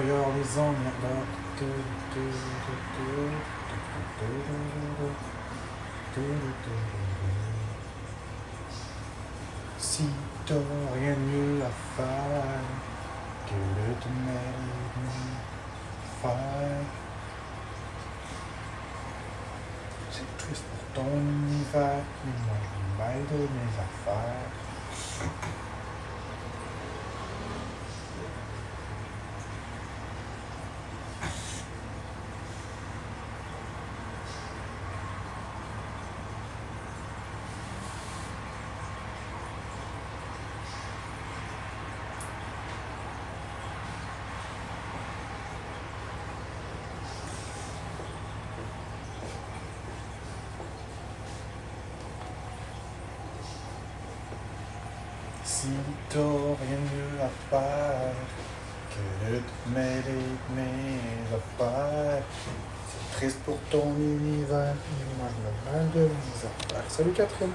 for your reason. Si t'as rien de mieux à faire que de te mettre faire. C'est triste pour ton univers, mais moi je mêle de mes affaires. Si t'as rien de mieux à faire que de te mêler de mes affaires, c'est triste pour ton univers, mais moi je me mêle de mes affaires. Salut Catherine!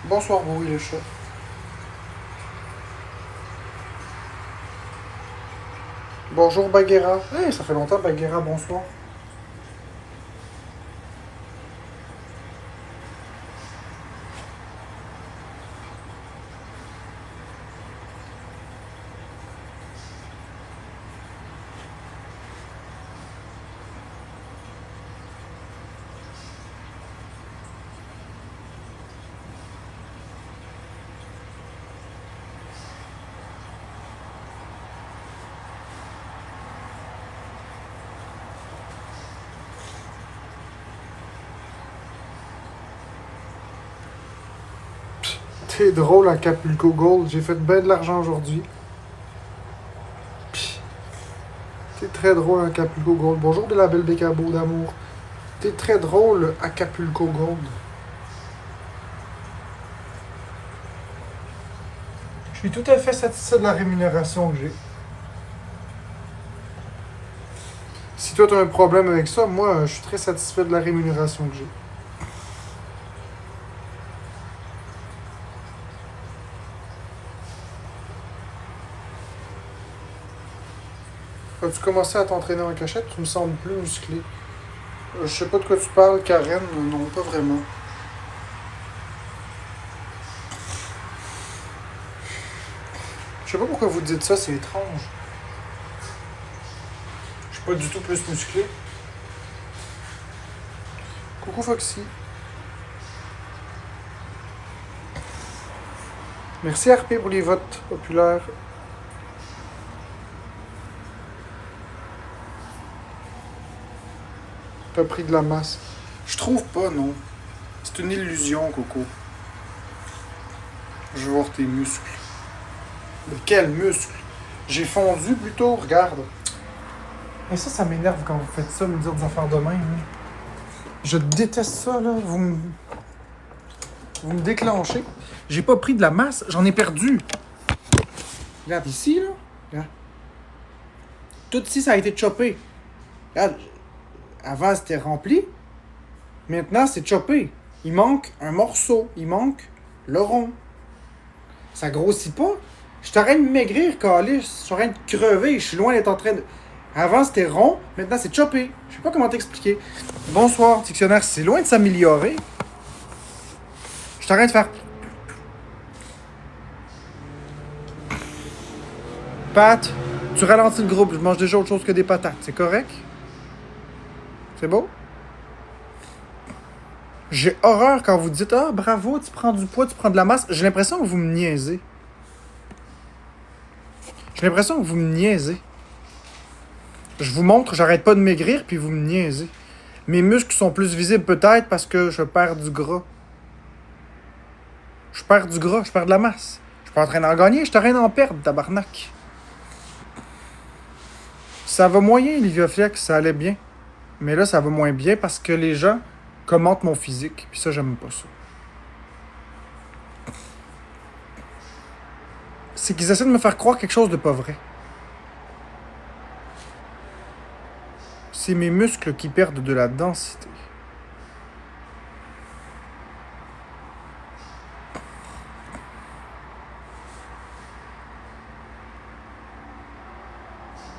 Bonsoir Bowie le chat. Bonjour Baguera. Hey, ça fait longtemps Baguera, bonsoir. T'es drôle à Acapulco Gold, j'ai fait ben de l'argent aujourd'hui. T'es très drôle à Acapulco Gold. Bonjour de la belle Bécabo d'amour. T'es très drôle à Acapulco Gold. Je suis tout à fait satisfait de la rémunération que j'ai. Si toi t'as un problème avec ça, moi je suis très satisfait de la rémunération que j'ai. As-tu commencé à t'entraîner en cachette? Tu me sembles plus musclé. Je sais pas de quoi tu parles, Karen. Non, pas vraiment. Je sais pas pourquoi vous dites ça, c'est étrange. Je suis pas du tout plus musclé. Coucou Foxy. Merci RP pour les votes populaires. T'as pris de la masse. Je trouve pas, non. C'est une illusion, Coco. Je veux voir tes muscles. Mais quels muscles? J'ai fondu plutôt, regarde. Et ça m'énerve quand vous faites ça, me dire des affaires de même. Je déteste ça, là. Vous me déclenchez. J'ai pas pris de la masse, j'en ai perdu. Regarde ici, là. Regarde. Tout ici, ça a été choppé. Regarde. Avant, c'était rempli. Maintenant, c'est choppé. Il manque un morceau. Il manque le rond. Ça grossit pas. Je suis en train de maigrir, calice. Je suis en train de crever. Je suis loin d'être en train de... Avant, c'était rond. Maintenant, c'est choppé. Je sais pas comment t'expliquer. Bonsoir, dictionnaire. C'est loin de s'améliorer. Je suis en train de faire... Pat, tu ralentis le groupe. Je mange déjà autre chose que des patates. C'est correct? C'est beau? J'ai horreur quand vous dites « Ah, bravo, tu prends du poids, tu prends de la masse. » J'ai l'impression que vous me niaisez. J'ai l'impression que vous me niaisez. Je vous montre, j'arrête pas de maigrir, puis vous me niaisez. Mes muscles sont plus visibles peut-être parce que je perds du gras. Je perds du gras, je perds de la masse. Je suis pas en train d'en gagner, je suis en train d'en perdre, tabarnak. Ça va moyen, Livia Flex, ça allait bien. Mais là, ça va moins bien parce que les gens commentent mon physique. Puis ça, j'aime pas ça. C'est qu'ils essaient de me faire croire quelque chose de pas vrai. C'est mes muscles qui perdent de la densité.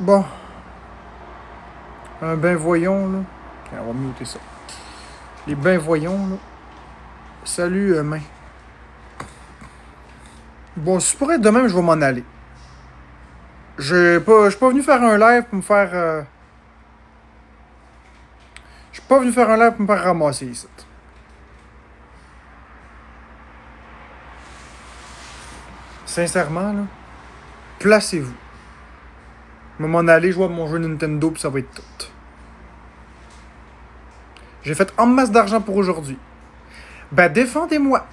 Bon. Un ben voyons, là. Okay, on va muter ça. Les ben voyons, là. Salut, main. Bon, si pour être de même, je vais m'en aller. Je suis pas venu faire un live pour me faire... Je suis pas venu faire un live pour me faire ramasser ici. Sincèrement, là, placez-vous. Je vais m'en aller jouer à mon jeu Nintendo, puis ça va être tout. J'ai fait en masse d'argent pour aujourd'hui. Ben, défendez-moi.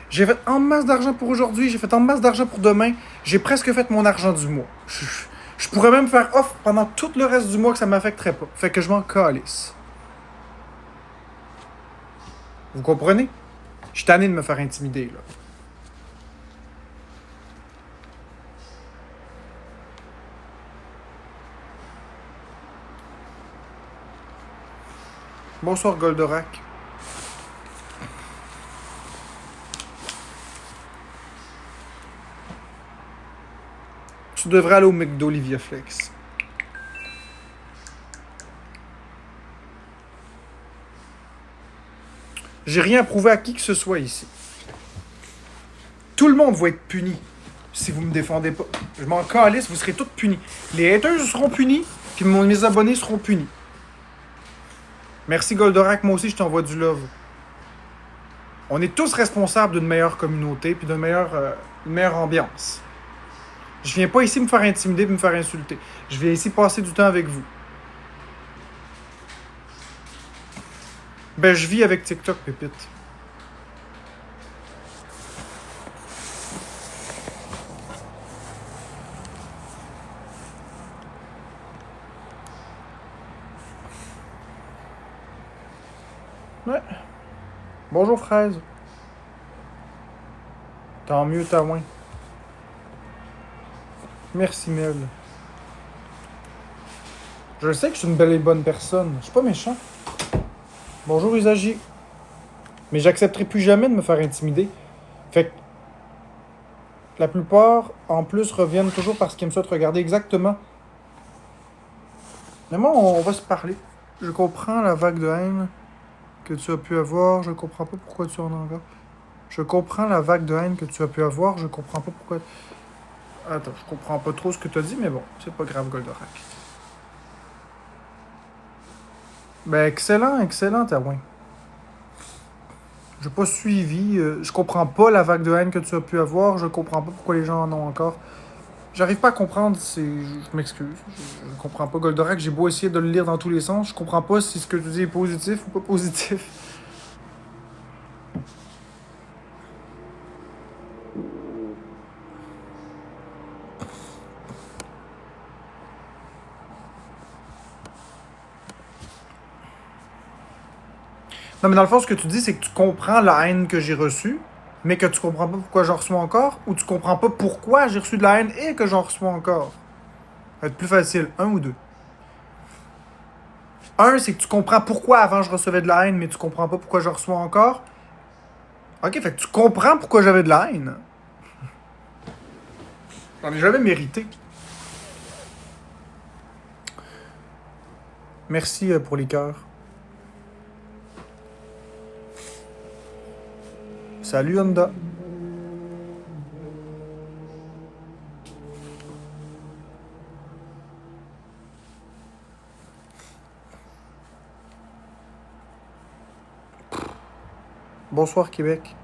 J'ai fait en masse d'argent pour aujourd'hui, j'ai fait en masse d'argent pour demain. J'ai presque fait mon argent du mois. Je pourrais même faire off pendant tout le reste du mois que ça m'affecterait pas. Fait que je m'en calisse. Vous comprenez? Je suis tanné de me faire intimider, là. Bonsoir, Goldorak. Tu devrais aller au McDo, Olivia Flex. J'ai rien à prouver à qui que ce soit ici. Tout le monde va être puni si vous me défendez pas. Je m'en calisse, vous serez tous punis. Les haters seront punis, puis mes abonnés seront punis. Merci Goldorak, moi aussi je t'envoie du love. On est tous responsables d'une meilleure communauté puis d'une meilleure ambiance. Je viens pas ici me faire intimider et me faire insulter. Je viens ici passer du temps avec vous. Ben, je vis avec TikTok, pépite. Ouais. Bonjour, fraise. Tant mieux, Taouin. Merci, Mel. Je sais que je suis une belle et bonne personne. Je suis pas méchant. Bonjour, Usagi. Mais j'accepterai plus jamais de me faire intimider. Fait que la plupart, en plus, reviennent toujours parce qu'ils me souhaitent regarder exactement. Mais moi, on va se parler. Je comprends la vague de haine que tu as pu avoir. Je comprends pas pourquoi tu en as encore. Je comprends la vague de haine que tu as pu avoir. Je comprends pas pourquoi... Attends, je comprends pas trop ce que tu as dit, mais bon, c'est pas grave, Goldorak. Ben, excellent, Taouin. J'ai pas suivi. Je comprends pas la vague de haine que tu as pu avoir. Je comprends pas pourquoi les gens en ont encore. J'arrive pas à comprendre. Je m'excuse. Je comprends pas, Goldorak. J'ai beau essayer de le lire dans tous les sens. Je comprends pas si ce que tu dis est positif ou pas positif. Non, mais dans le fond, ce que tu dis, c'est que tu comprends la haine que j'ai reçue, mais que tu comprends pas pourquoi j'en reçois encore, ou tu comprends pas pourquoi j'ai reçu de la haine et que j'en reçois encore. Ça va être plus facile, un ou deux. Un, c'est que tu comprends pourquoi avant je recevais de la haine, mais tu comprends pas pourquoi j'en reçois encore. Ok, fait que tu comprends pourquoi j'avais de la haine. J'en ai jamais mérité. Merci pour les cœurs. Salut Honda. Bonsoir Québec.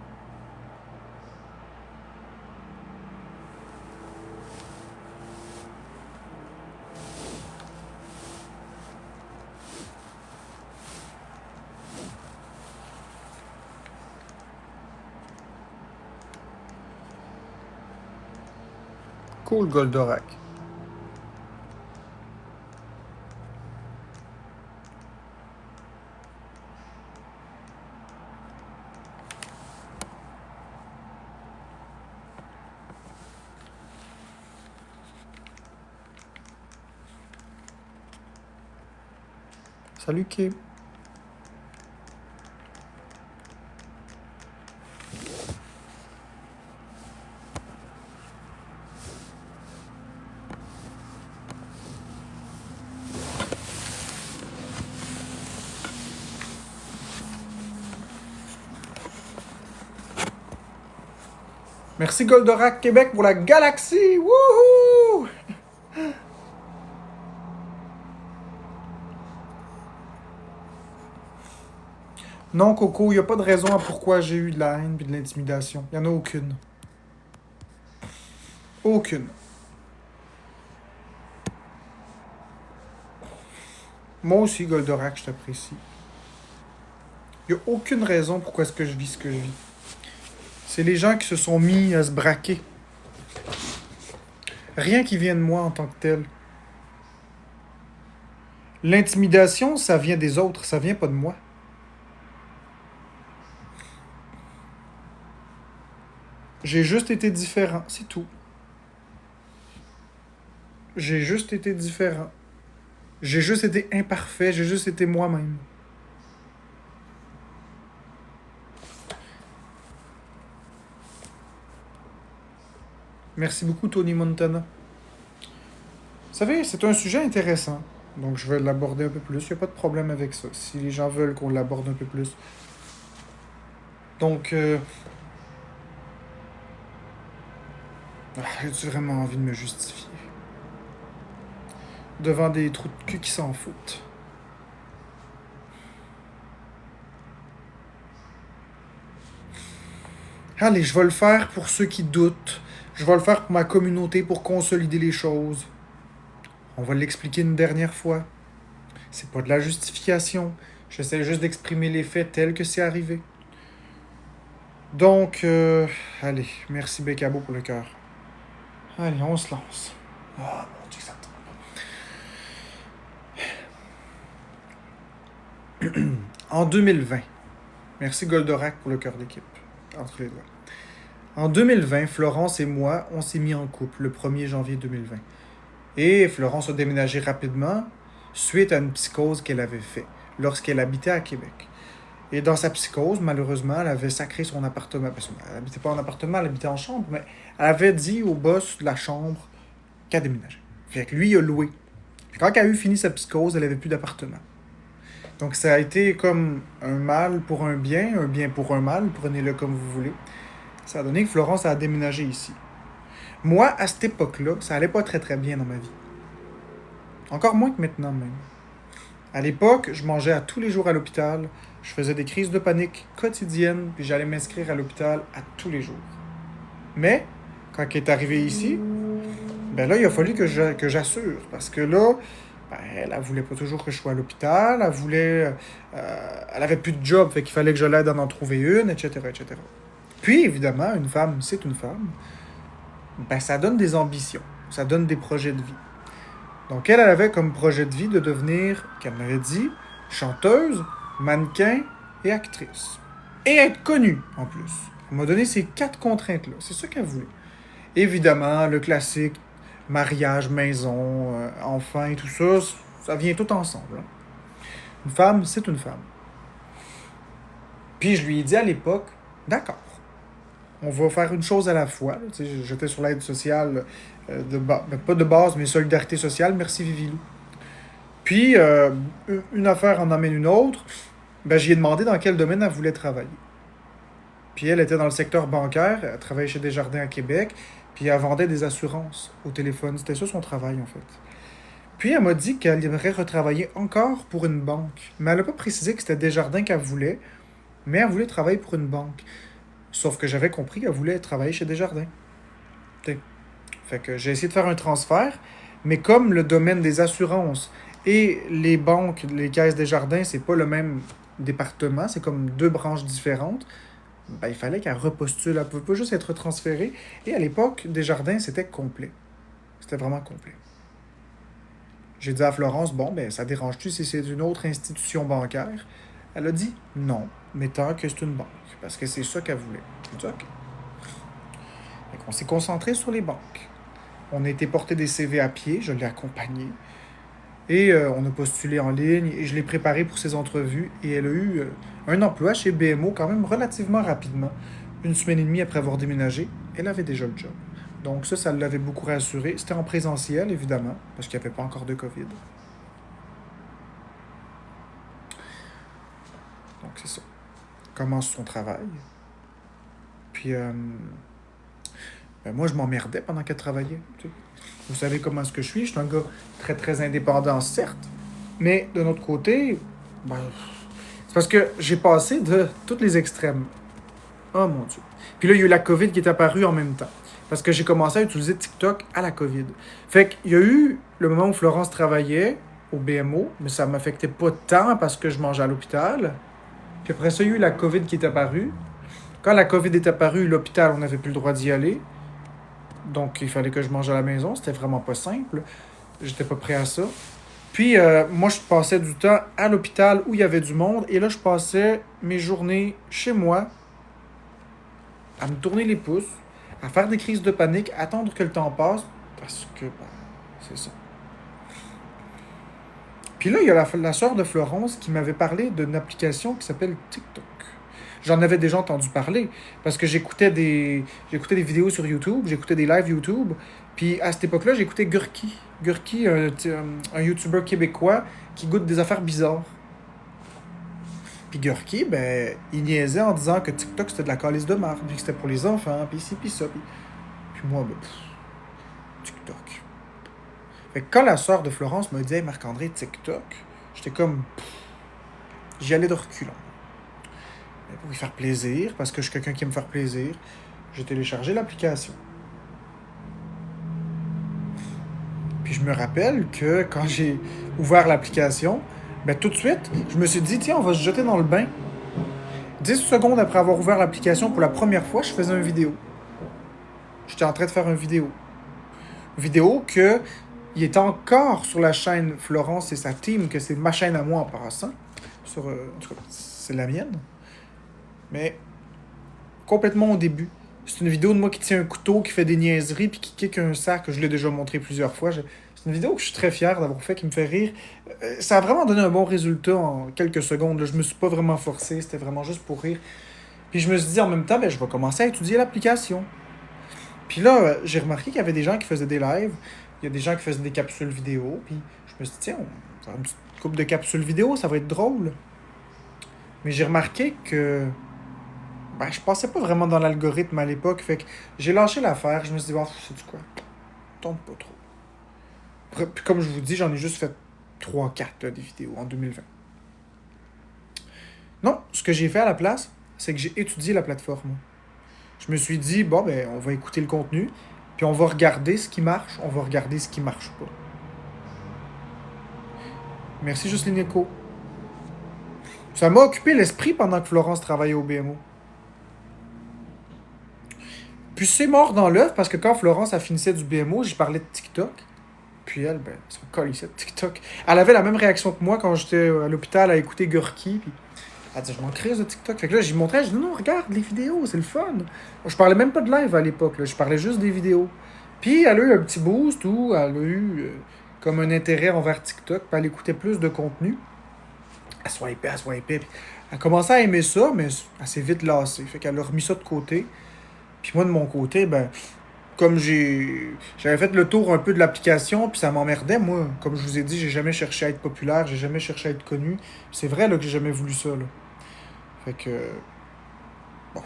Cool Goldorak. Salut, Kay. Merci Goldorak Québec pour la galaxie! Wouhou! Non, Coco, il n'y a pas de raison à pourquoi j'ai eu de la haine et de l'intimidation. Il n'y en a aucune. Aucune. Moi aussi, Goldorak, je t'apprécie. Il n'y a aucune raison pourquoi est-ce que je vis ce que je vis. C'est les gens qui se sont mis à se braquer. Rien qui vient de moi en tant que tel. L'intimidation, ça vient des autres, ça vient pas de moi. J'ai juste été différent, c'est tout. J'ai juste été différent. J'ai juste été imparfait, j'ai juste été moi-même. Merci beaucoup, Tony Montana. Vous savez, c'est un sujet intéressant. Donc, je vais l'aborder un peu plus. Il n'y a pas de problème avec ça. Si les gens veulent qu'on l'aborde un peu plus. Donc, j'ai vraiment envie de me justifier. Devant des trous de cul qui s'en foutent. Allez, je vais le faire pour ceux qui doutent. Je vais le faire pour ma communauté, pour consolider les choses. On va l'expliquer une dernière fois. C'est pas de la justification. J'essaie juste d'exprimer les faits tels que c'est arrivé. Donc, allez, merci Bécabo pour le cœur. Allez, on se lance. Ah, mon Dieu, ça tombe. En 2020, merci Goldorak pour le cœur d'équipe. Entre les doigts. En 2020, Florence et moi, on s'est mis en couple le 1er janvier 2020. Et Florence a déménagé rapidement suite à une psychose qu'elle avait faite lorsqu'elle habitait à Québec. Et dans sa psychose, malheureusement, elle avait sacré son appartement. Parce qu'elle n'habitait pas en appartement, elle habitait en chambre, mais elle avait dit au boss de la chambre qu'elle déménageait. Fait que lui, il a loué. Puis quand elle a eu fini sa psychose, elle n'avait plus d'appartement. Donc ça a été comme un mal pour un bien pour un mal, prenez-le comme vous voulez. Ça a donné que Florence a déménagé ici. Moi, à cette époque-là, ça allait pas très très bien dans ma vie. Encore moins que maintenant même. À l'époque, je mangeais à tous les jours à l'hôpital, je faisais des crises de panique quotidiennes, puis j'allais m'inscrire à l'hôpital à tous les jours. Mais, quand elle est arrivée ici, ben là, il a fallu que j'assure, parce que là, ben, elle voulait pas toujours que je sois à l'hôpital, elle voulait... elle avait plus de job, fait qu'il fallait que je l'aide à en trouver une, etc., etc. Puis, évidemment, une femme, c'est une femme, ben ça donne des ambitions, ça donne des projets de vie. Donc, elle avait comme projet de vie de devenir, qu'elle m'avait dit, chanteuse, mannequin et actrice. Et être connue, en plus. Elle m'a donné ces 4 contraintes-là. C'est ça qu'elle voulait. Évidemment, le classique, mariage, maison, enfant et tout ça, ça vient tout ensemble. Hein. Une femme, c'est une femme. Puis je lui ai dit à l'époque, d'accord, on va faire une chose à la fois. J'étais sur l'aide sociale, pas de base, mais solidarité sociale, merci Vivilou. Puis, une affaire en amène une autre, ben, j'y ai demandé dans quel domaine elle voulait travailler. Puis elle était dans le secteur bancaire, elle travaillait chez Desjardins à Québec, puis elle vendait des assurances au téléphone. C'était ça son travail, en fait. Puis elle m'a dit qu'elle aimerait retravailler encore pour une banque. Mais elle n'a pas précisé que c'était Desjardins qu'elle voulait, mais elle voulait travailler pour une banque. Sauf que j'avais compris qu'elle voulait travailler chez Desjardins. T'sais. Fait que j'ai essayé de faire un transfert, mais comme le domaine des assurances et les banques, les caisses Desjardins, c'est pas le même département, c'est comme 2 branches différentes, ben, il fallait qu'elle repostule. Elle ne pouvait pas juste être transférée. Et à l'époque, Desjardins, c'était complet. C'était vraiment complet. J'ai dit à Florence, bon, ben, ça dérange-tu si c'est une autre institution bancaire? Elle a dit non, mais tant que c'est une banque. Parce que c'est ça qu'elle voulait. J'ai dit OK. On s'est concentré sur les banques. On a été porter des CV à pied, je l'ai accompagné. Et on a postulé en ligne et je l'ai préparée pour ses entrevues. Et elle a eu un emploi chez BMO quand même relativement rapidement. Une semaine et demie après avoir déménagé, elle avait déjà le job. Donc ça l'avait beaucoup rassurée. C'était en présentiel, évidemment, parce qu'il n'y avait pas encore de COVID. Donc c'est ça. Commence son travail. Puis moi, je m'emmerdais pendant qu'elle travaillait. Tu sais. Vous savez comment est-ce que je suis. Je suis un gars très, très indépendant, certes. Mais de notre côté, ben, c'est parce que j'ai passé de tous les extrêmes. Oh mon Dieu. Puis là, il y a eu la COVID qui est apparue en même temps. Parce que j'ai commencé à utiliser TikTok à la COVID. Fait qu'il y a eu le moment où Florence travaillait au BMO, mais ça ne m'affectait pas tant parce que je mangeais à l'hôpital. Puis après ça, il y a eu la COVID qui est apparue. Quand la COVID est apparue, l'hôpital, on n'avait plus le droit d'y aller. Donc, il fallait que je mange à la maison. C'était vraiment pas simple. J'étais pas prêt à ça. Puis, moi, je passais du temps à l'hôpital où il y avait du monde. Et là, je passais mes journées chez moi à me tourner les pouces, à faire des crises de panique, à attendre que le temps passe. Parce que, c'est ça. Puis là, il y a la sœur de Florence qui m'avait parlé d'une application qui s'appelle TikTok. J'en avais déjà entendu parler parce que j'écoutais des vidéos sur YouTube, j'écoutais des lives YouTube. Puis à cette époque-là, j'écoutais Gurki. Gurki, un YouTuber québécois qui goûte des affaires bizarres. Puis Gurki, ben, il niaisait en disant que TikTok c'était de la calice de marde, puis que c'était pour les enfants, puis ci, puis ça. Puis moi, ben, TikTok. Fait que quand la sœur de Florence me dit hey, Marc-André, TikTok, j'étais comme. J'y allais de reculons. Pour lui faire plaisir, parce que je suis quelqu'un qui aime faire plaisir, j'ai téléchargé l'application. Puis je me rappelle que quand j'ai ouvert l'application, ben tout de suite, je me suis dit, tiens, on va se jeter dans le bain. 10 secondes après avoir ouvert l'application pour la première fois, je faisais une vidéo. J'étais en train de faire une vidéo. Une vidéo que il est encore sur la chaîne Florence et sa team, que c'est ma chaîne à moi en passant. En tout cas, c'est la mienne. Mais complètement au début. C'est une vidéo de moi qui tient un couteau, qui fait des niaiseries, puis qui kick un sac, que je l'ai déjà montré plusieurs fois. C'est une vidéo que je suis très fier d'avoir fait, qui me fait rire. Ça a vraiment donné un bon résultat en quelques secondes. Là. Je me suis pas vraiment forcé, c'était vraiment juste pour rire. Puis je me suis dit en même temps, ben, je vais commencer à étudier l'application. Puis là, j'ai remarqué qu'il y avait des gens qui faisaient des lives, il y a des gens qui faisaient des capsules vidéo, puis je me suis dit, tiens, on va faire une petite couple de capsules vidéo, ça va être drôle. Mais j'ai remarqué que je passais pas vraiment dans l'algorithme à l'époque, fait que j'ai lâché l'affaire. Je me suis dit, bon, c'est du quoi? Tombe pas trop. Puis comme je vous dis, j'en ai juste fait 3-4 des vidéos en 2020. Non, ce que j'ai fait à la place, c'est que j'ai étudié la plateforme. Je me suis dit, bon, ben, on va écouter le contenu, puis on va regarder ce qui marche, on va regarder ce qui marche pas. Merci Jocelyne Eco. Ça m'a occupé l'esprit pendant que Florence travaillait au BMO. Puis c'est mort dans l'œuf parce que quand Florence a finissait du BMO, j'y parlais de TikTok. Puis elle, ben, son colissait de TikTok. Elle avait la même réaction que moi quand j'étais à l'hôpital à écouter Gurki. Puis elle dit, je m'en crise de TikTok. Fait que là, j'y montrais, je dis, non, regarde les vidéos, c'est le fun. Je parlais même pas de live à l'époque, là, je parlais juste des vidéos. Puis elle a eu un petit boost où elle a eu comme un intérêt envers TikTok. Puis elle écoutait plus de contenu. Elle swipait. Puis elle commençait à aimer ça, mais elle s'est vite lassée. Fait qu'elle a remis ça de côté. Puis moi, de mon côté, ben, comme j'avais fait le tour un peu de l'application, puis ça m'emmerdait, moi. Comme je vous ai dit, j'ai jamais cherché à être populaire, j'ai jamais cherché à être connu. C'est vrai là, que j'ai jamais voulu ça. Là. Fait que... Bon.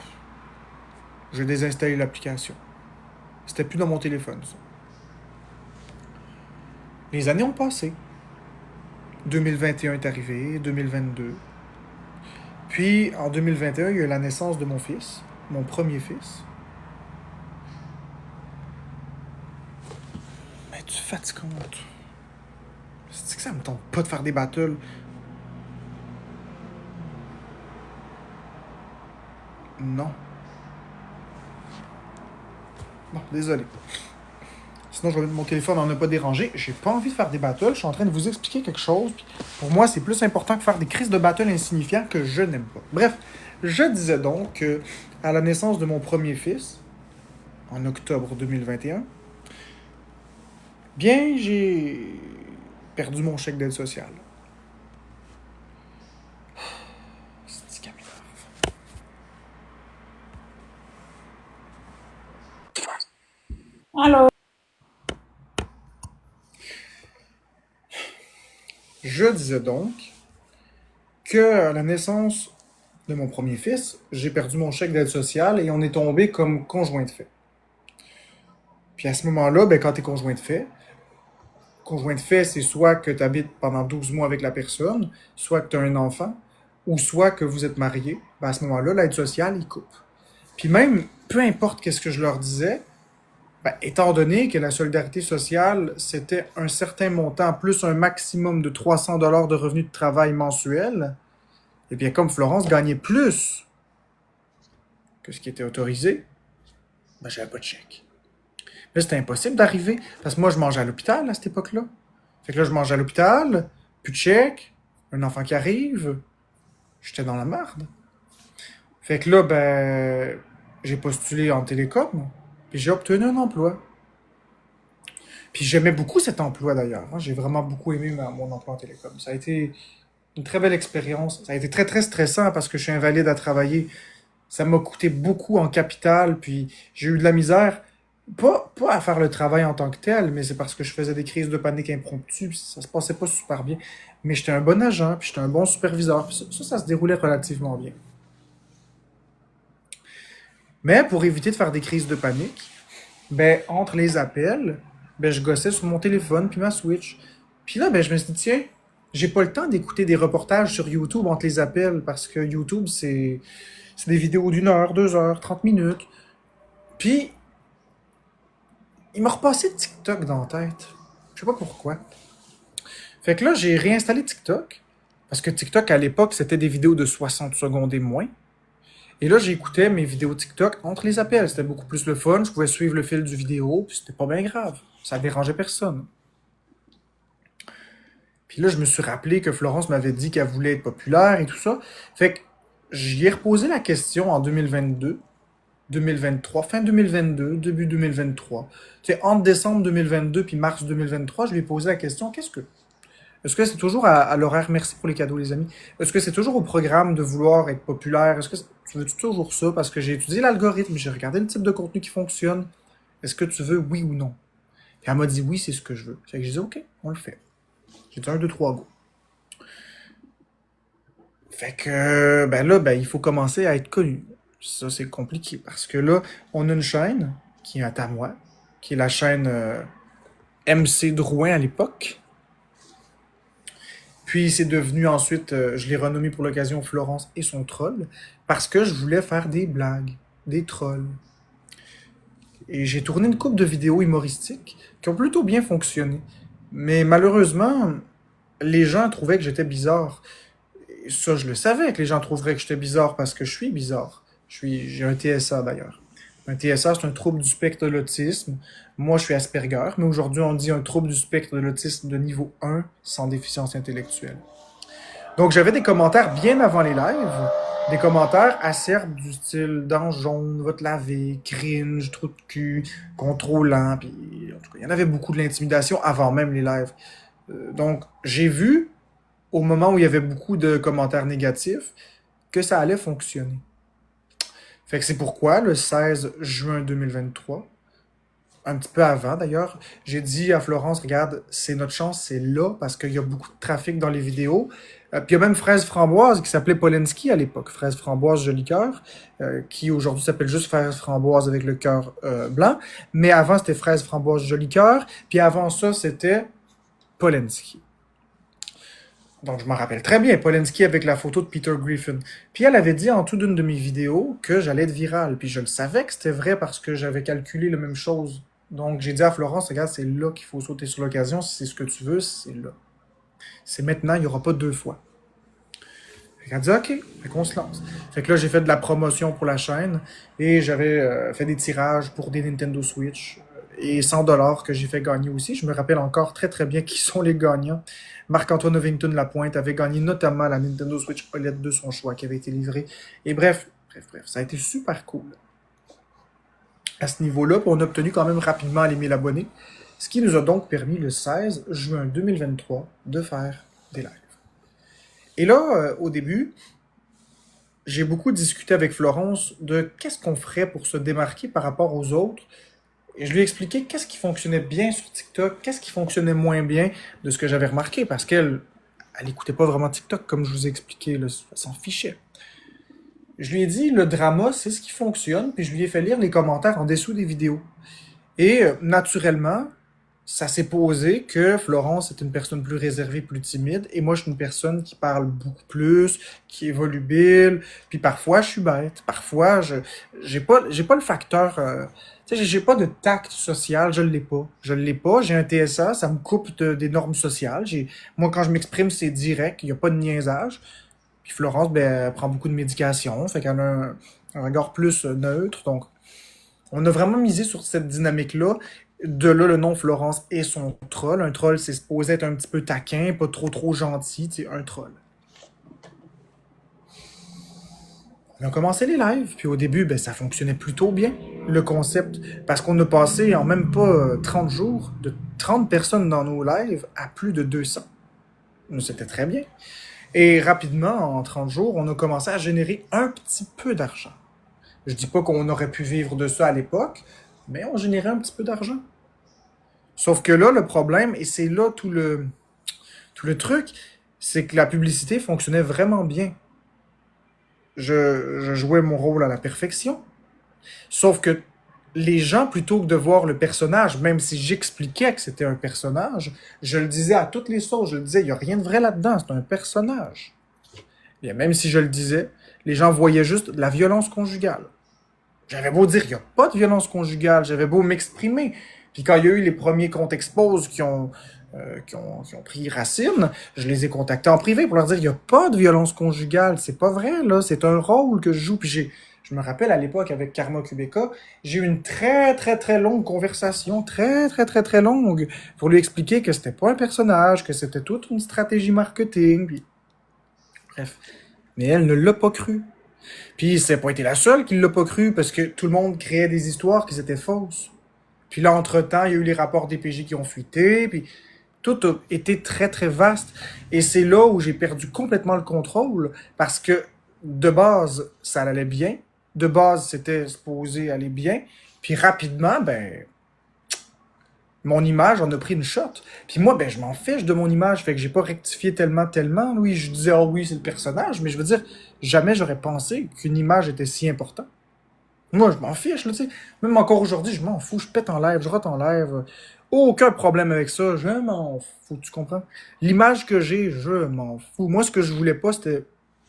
J'ai désinstallé l'application. C'était plus dans mon téléphone, ça. Les années ont passé. 2021 est arrivé, 2022. Puis, en 2021, il y a eu la naissance de mon fils, mon premier fils. Tu es fatigante. C'est que ça me tente pas de faire des battles. Non. Bon, désolé. Sinon, je vais mettre mon téléphone en ne pas déranger. J'ai pas envie de faire des battles. Je suis en train de vous expliquer quelque chose. Puis pour moi, c'est plus important que faire des crises de battle insignifiants que je n'aime pas. Bref, je disais donc que à la naissance de mon premier fils, en octobre 2021, bien, j'ai perdu mon chèque d'aide sociale. C'est qu'elle m'énerve. Allô? Je disais donc que à la naissance de mon premier fils, j'ai perdu mon chèque d'aide sociale et on est tombé comme conjoint de fait. Puis à ce moment-là, ben, quand t'es conjoint de fait, c'est soit que tu habites pendant 12 mois avec la personne, soit que tu as un enfant, ou soit que vous êtes marié. Ben, à ce moment-là, l'aide sociale, il coupe. Puis même, peu importe qu'est-ce que je leur disais, ben, étant donné que la solidarité sociale, c'était un certain montant plus un maximum de 300 $ de revenus de travail mensuel, et bien comme Florence gagnait plus que ce qui était autorisé, ben, j'avais pas de chèque. Là, c'était impossible d'arriver, parce que moi, je mangeais à l'hôpital à cette époque-là. Fait que là, je mangeais à l'hôpital, plus de chèque, un enfant qui arrive, j'étais dans la merde. Fait que là, ben, j'ai postulé en télécom, puis j'ai obtenu un emploi. Puis j'aimais beaucoup cet emploi d'ailleurs. J'ai vraiment beaucoup aimé mon emploi en télécom. Ça a été une très belle expérience. Ça a été très très stressant parce que je suis invalide à travailler. Ça m'a coûté beaucoup en capital, puis j'ai eu de la misère. Pas à faire le travail en tant que tel, mais c'est parce que je faisais des crises de panique impromptues, puis ça se passait pas super bien. Mais j'étais un bon agent, puis j'étais un bon superviseur, puis ça se déroulait relativement bien. Mais pour éviter de faire des crises de panique, ben, entre les appels, ben, je gossais sur mon téléphone puis ma Switch. Puis là, ben, je me suis dit, tiens, j'ai pas le temps d'écouter des reportages sur YouTube entre les appels parce que YouTube, c'est des vidéos d'1 heure, 2 heures, 30 minutes. Puis, il m'a repassé TikTok dans la tête. Je sais pas pourquoi. Fait que là, j'ai réinstallé TikTok parce que TikTok, à l'époque, c'était des vidéos de 60 secondes et moins. Et là, j'écoutais mes vidéos TikTok entre les appels. C'était beaucoup plus le fun. Je pouvais suivre le fil du vidéo, puis c'était pas bien grave. Ça dérangeait personne. Puis là, je me suis rappelé que Florence m'avait dit qu'elle voulait être populaire et tout ça. Fait que j'y ai reposé la question en 2022, 2023, fin 2022, début 2023. Tu sais, entre décembre 2022 puis mars 2023, je lui ai posé la question, est-ce que c'est toujours à l'horaire, merci pour les cadeaux les amis, est-ce que c'est toujours au programme de vouloir être populaire, est-ce que tu veux toujours ça, parce que j'ai étudié l'algorithme, j'ai regardé le type de contenu qui fonctionne, est-ce que tu veux oui ou non? Puis elle m'a dit oui, c'est ce que je veux. Fait que j'ai dit ok, on le fait. J'ai dit 1, 2, 3, go. Fait que, ben là, ben, il faut commencer à être connu. Ça, c'est compliqué parce que là, on a une chaîne qui est à moi, qui est la chaîne MC Drouin à l'époque. Puis c'est devenu ensuite, je l'ai renommé pour l'occasion Florence et son troll, parce que je voulais faire des blagues, des trolls. Et j'ai tourné une couple de vidéos humoristiques qui ont plutôt bien fonctionné. Mais malheureusement, les gens trouvaient que j'étais bizarre. Et ça, je le savais que les gens trouveraient que j'étais bizarre parce que je suis bizarre. J'ai un TSA d'ailleurs. Un TSA, c'est un trouble du spectre de l'autisme. Moi, je suis Asperger, mais aujourd'hui, on dit un trouble du spectre de l'autisme de niveau 1 sans déficience intellectuelle. Donc, j'avais des commentaires bien avant les lives, des commentaires acerbes du style dents jaunes, va te laver, cringe, trou de cul, contrôlant, puis en tout cas, il y en avait beaucoup de l'intimidation avant même les lives. Donc, j'ai vu, au moment où il y avait beaucoup de commentaires négatifs, que ça allait fonctionner. Fait que c'est pourquoi, le 16 juin 2023, un petit peu avant d'ailleurs, j'ai dit à Florence, regarde, c'est notre chance, c'est là, parce qu'il y a beaucoup de trafic dans les vidéos. Puis il y a même Fraise Framboise qui s'appelait Polenski à l'époque, Fraise Framboise Joli Cœur, qui aujourd'hui s'appelle juste Fraise Framboise avec le cœur blanc. Mais avant, c'était Fraise Framboise Joli Cœur, puis avant ça, c'était Polenski. Donc, je m'en rappelle très bien, Polenski avec la photo de Peter Griffin. Puis elle avait dit en tout d'une de mes vidéos que j'allais être viral. Puis je le savais que c'était vrai parce que j'avais calculé la même chose. Donc, j'ai dit à Florence, regarde, c'est là qu'il faut sauter sur l'occasion. Si c'est ce que tu veux, c'est là. C'est maintenant, il n'y aura pas deux fois. Fait qu'elle dit, OK, fait qu'on se lance. Fait que là, j'ai fait de la promotion pour la chaîne et j'avais fait des tirages pour des Nintendo Switch et 100 $ que j'ai fait gagner aussi. Je me rappelle encore très très bien qui sont les gagnants. Marc-Antoine Ovington Lapointe avait gagné notamment la Nintendo Switch OLED de son choix qui avait été livrée. Et bref, ça a été super cool. À ce niveau-là, on a obtenu quand même rapidement les 1000 abonnés. Ce qui nous a donc permis le 16 juin 2023 de faire des lives. Et là, au début, j'ai beaucoup discuté avec Florence de qu'est-ce qu'on ferait pour se démarquer par rapport aux autres. Et je lui ai expliqué qu'est-ce qui fonctionnait bien sur TikTok, qu'est-ce qui fonctionnait moins bien de ce que j'avais remarqué, parce qu'elle elle écoutait pas vraiment TikTok, comme je vous ai expliqué, là, elle s'en fichait. Je lui ai dit, le drama, c'est ce qui fonctionne, puis je lui ai fait lire les commentaires en dessous des vidéos. Et naturellement, ça s'est posé que Florence est une personne plus réservée, plus timide, et moi, je suis une personne qui parle beaucoup plus, qui est volubile, puis parfois, je suis bête. Parfois, j'ai pas le facteur... tu sais, j'ai pas de tact social, je l'ai pas. Je l'ai pas, j'ai un TSA, ça me coupe des normes sociales. Moi, quand je m'exprime, c'est direct, il y a pas de niaisage. Puis Florence, ben, elle prend beaucoup de médication, fait qu'elle a un regard plus neutre, donc on a vraiment misé sur cette dynamique-là. De là, le nom Florence et son troll. Un troll, c'est supposé être un petit peu taquin, pas trop gentil, tu sais, un troll. On a commencé les lives, puis au début, ben, ça fonctionnait plutôt bien, le concept, parce qu'on a passé en même pas 30 jours, de 30 personnes dans nos lives à plus de 200. C'était très bien. Et rapidement, en 30 jours, on a commencé à générer un petit peu d'argent. Je dis pas qu'on aurait pu vivre de ça à l'époque, mais on générait un petit peu d'argent. Sauf que là, le problème, et c'est là tout le truc, c'est que la publicité fonctionnait vraiment bien. Je jouais mon rôle à la perfection. Sauf que les gens, plutôt que de voir le personnage, même si j'expliquais que c'était un personnage, je le disais à toutes les sauces, je le disais, il n'y a rien de vrai là-dedans, c'est un personnage. Et même si je le disais, les gens voyaient juste de la violence conjugale. J'avais beau dire, il n'y a pas de violence conjugale, j'avais beau m'exprimer. Puis quand il y a eu les premiers comptes expose qui ont pris racine, je les ai contactés en privé pour leur dire, il n'y a pas de violence conjugale, c'est pas vrai, là, c'est un rôle que je joue. Puis je me rappelle à l'époque avec Karma Kubeka, j'ai eu une très longue conversation, très longue, pour lui expliquer que c'était pas un personnage, que c'était toute une stratégie marketing, puis bref. Mais elle ne l'a pas cru. Puis c'est pas été la seule qui l'a pas cru, parce que tout le monde créait des histoires qui étaient fausses. Puis là, entre-temps, il y a eu les rapports DPJ qui ont fuité, puis tout a été très vaste. Et c'est là où j'ai perdu complètement le contrôle, parce que de base, ça allait bien. De base, c'était supposé aller bien. Puis rapidement, ben, mon image en a pris une shot. Puis moi, ben, je m'en fiche de mon image, fait que j'ai pas rectifié tellement. Oui, je disais, oh oui, c'est le personnage, mais je veux dire, jamais j'aurais pensé qu'une image était si importante. Moi, je m'en fiche, là, tu sais. Même encore aujourd'hui, je m'en fous, je pète en live, je rate en live. Aucun problème avec ça, je m'en fous, tu comprends? L'image que j'ai, je m'en fous. Moi, ce que je voulais pas, c'était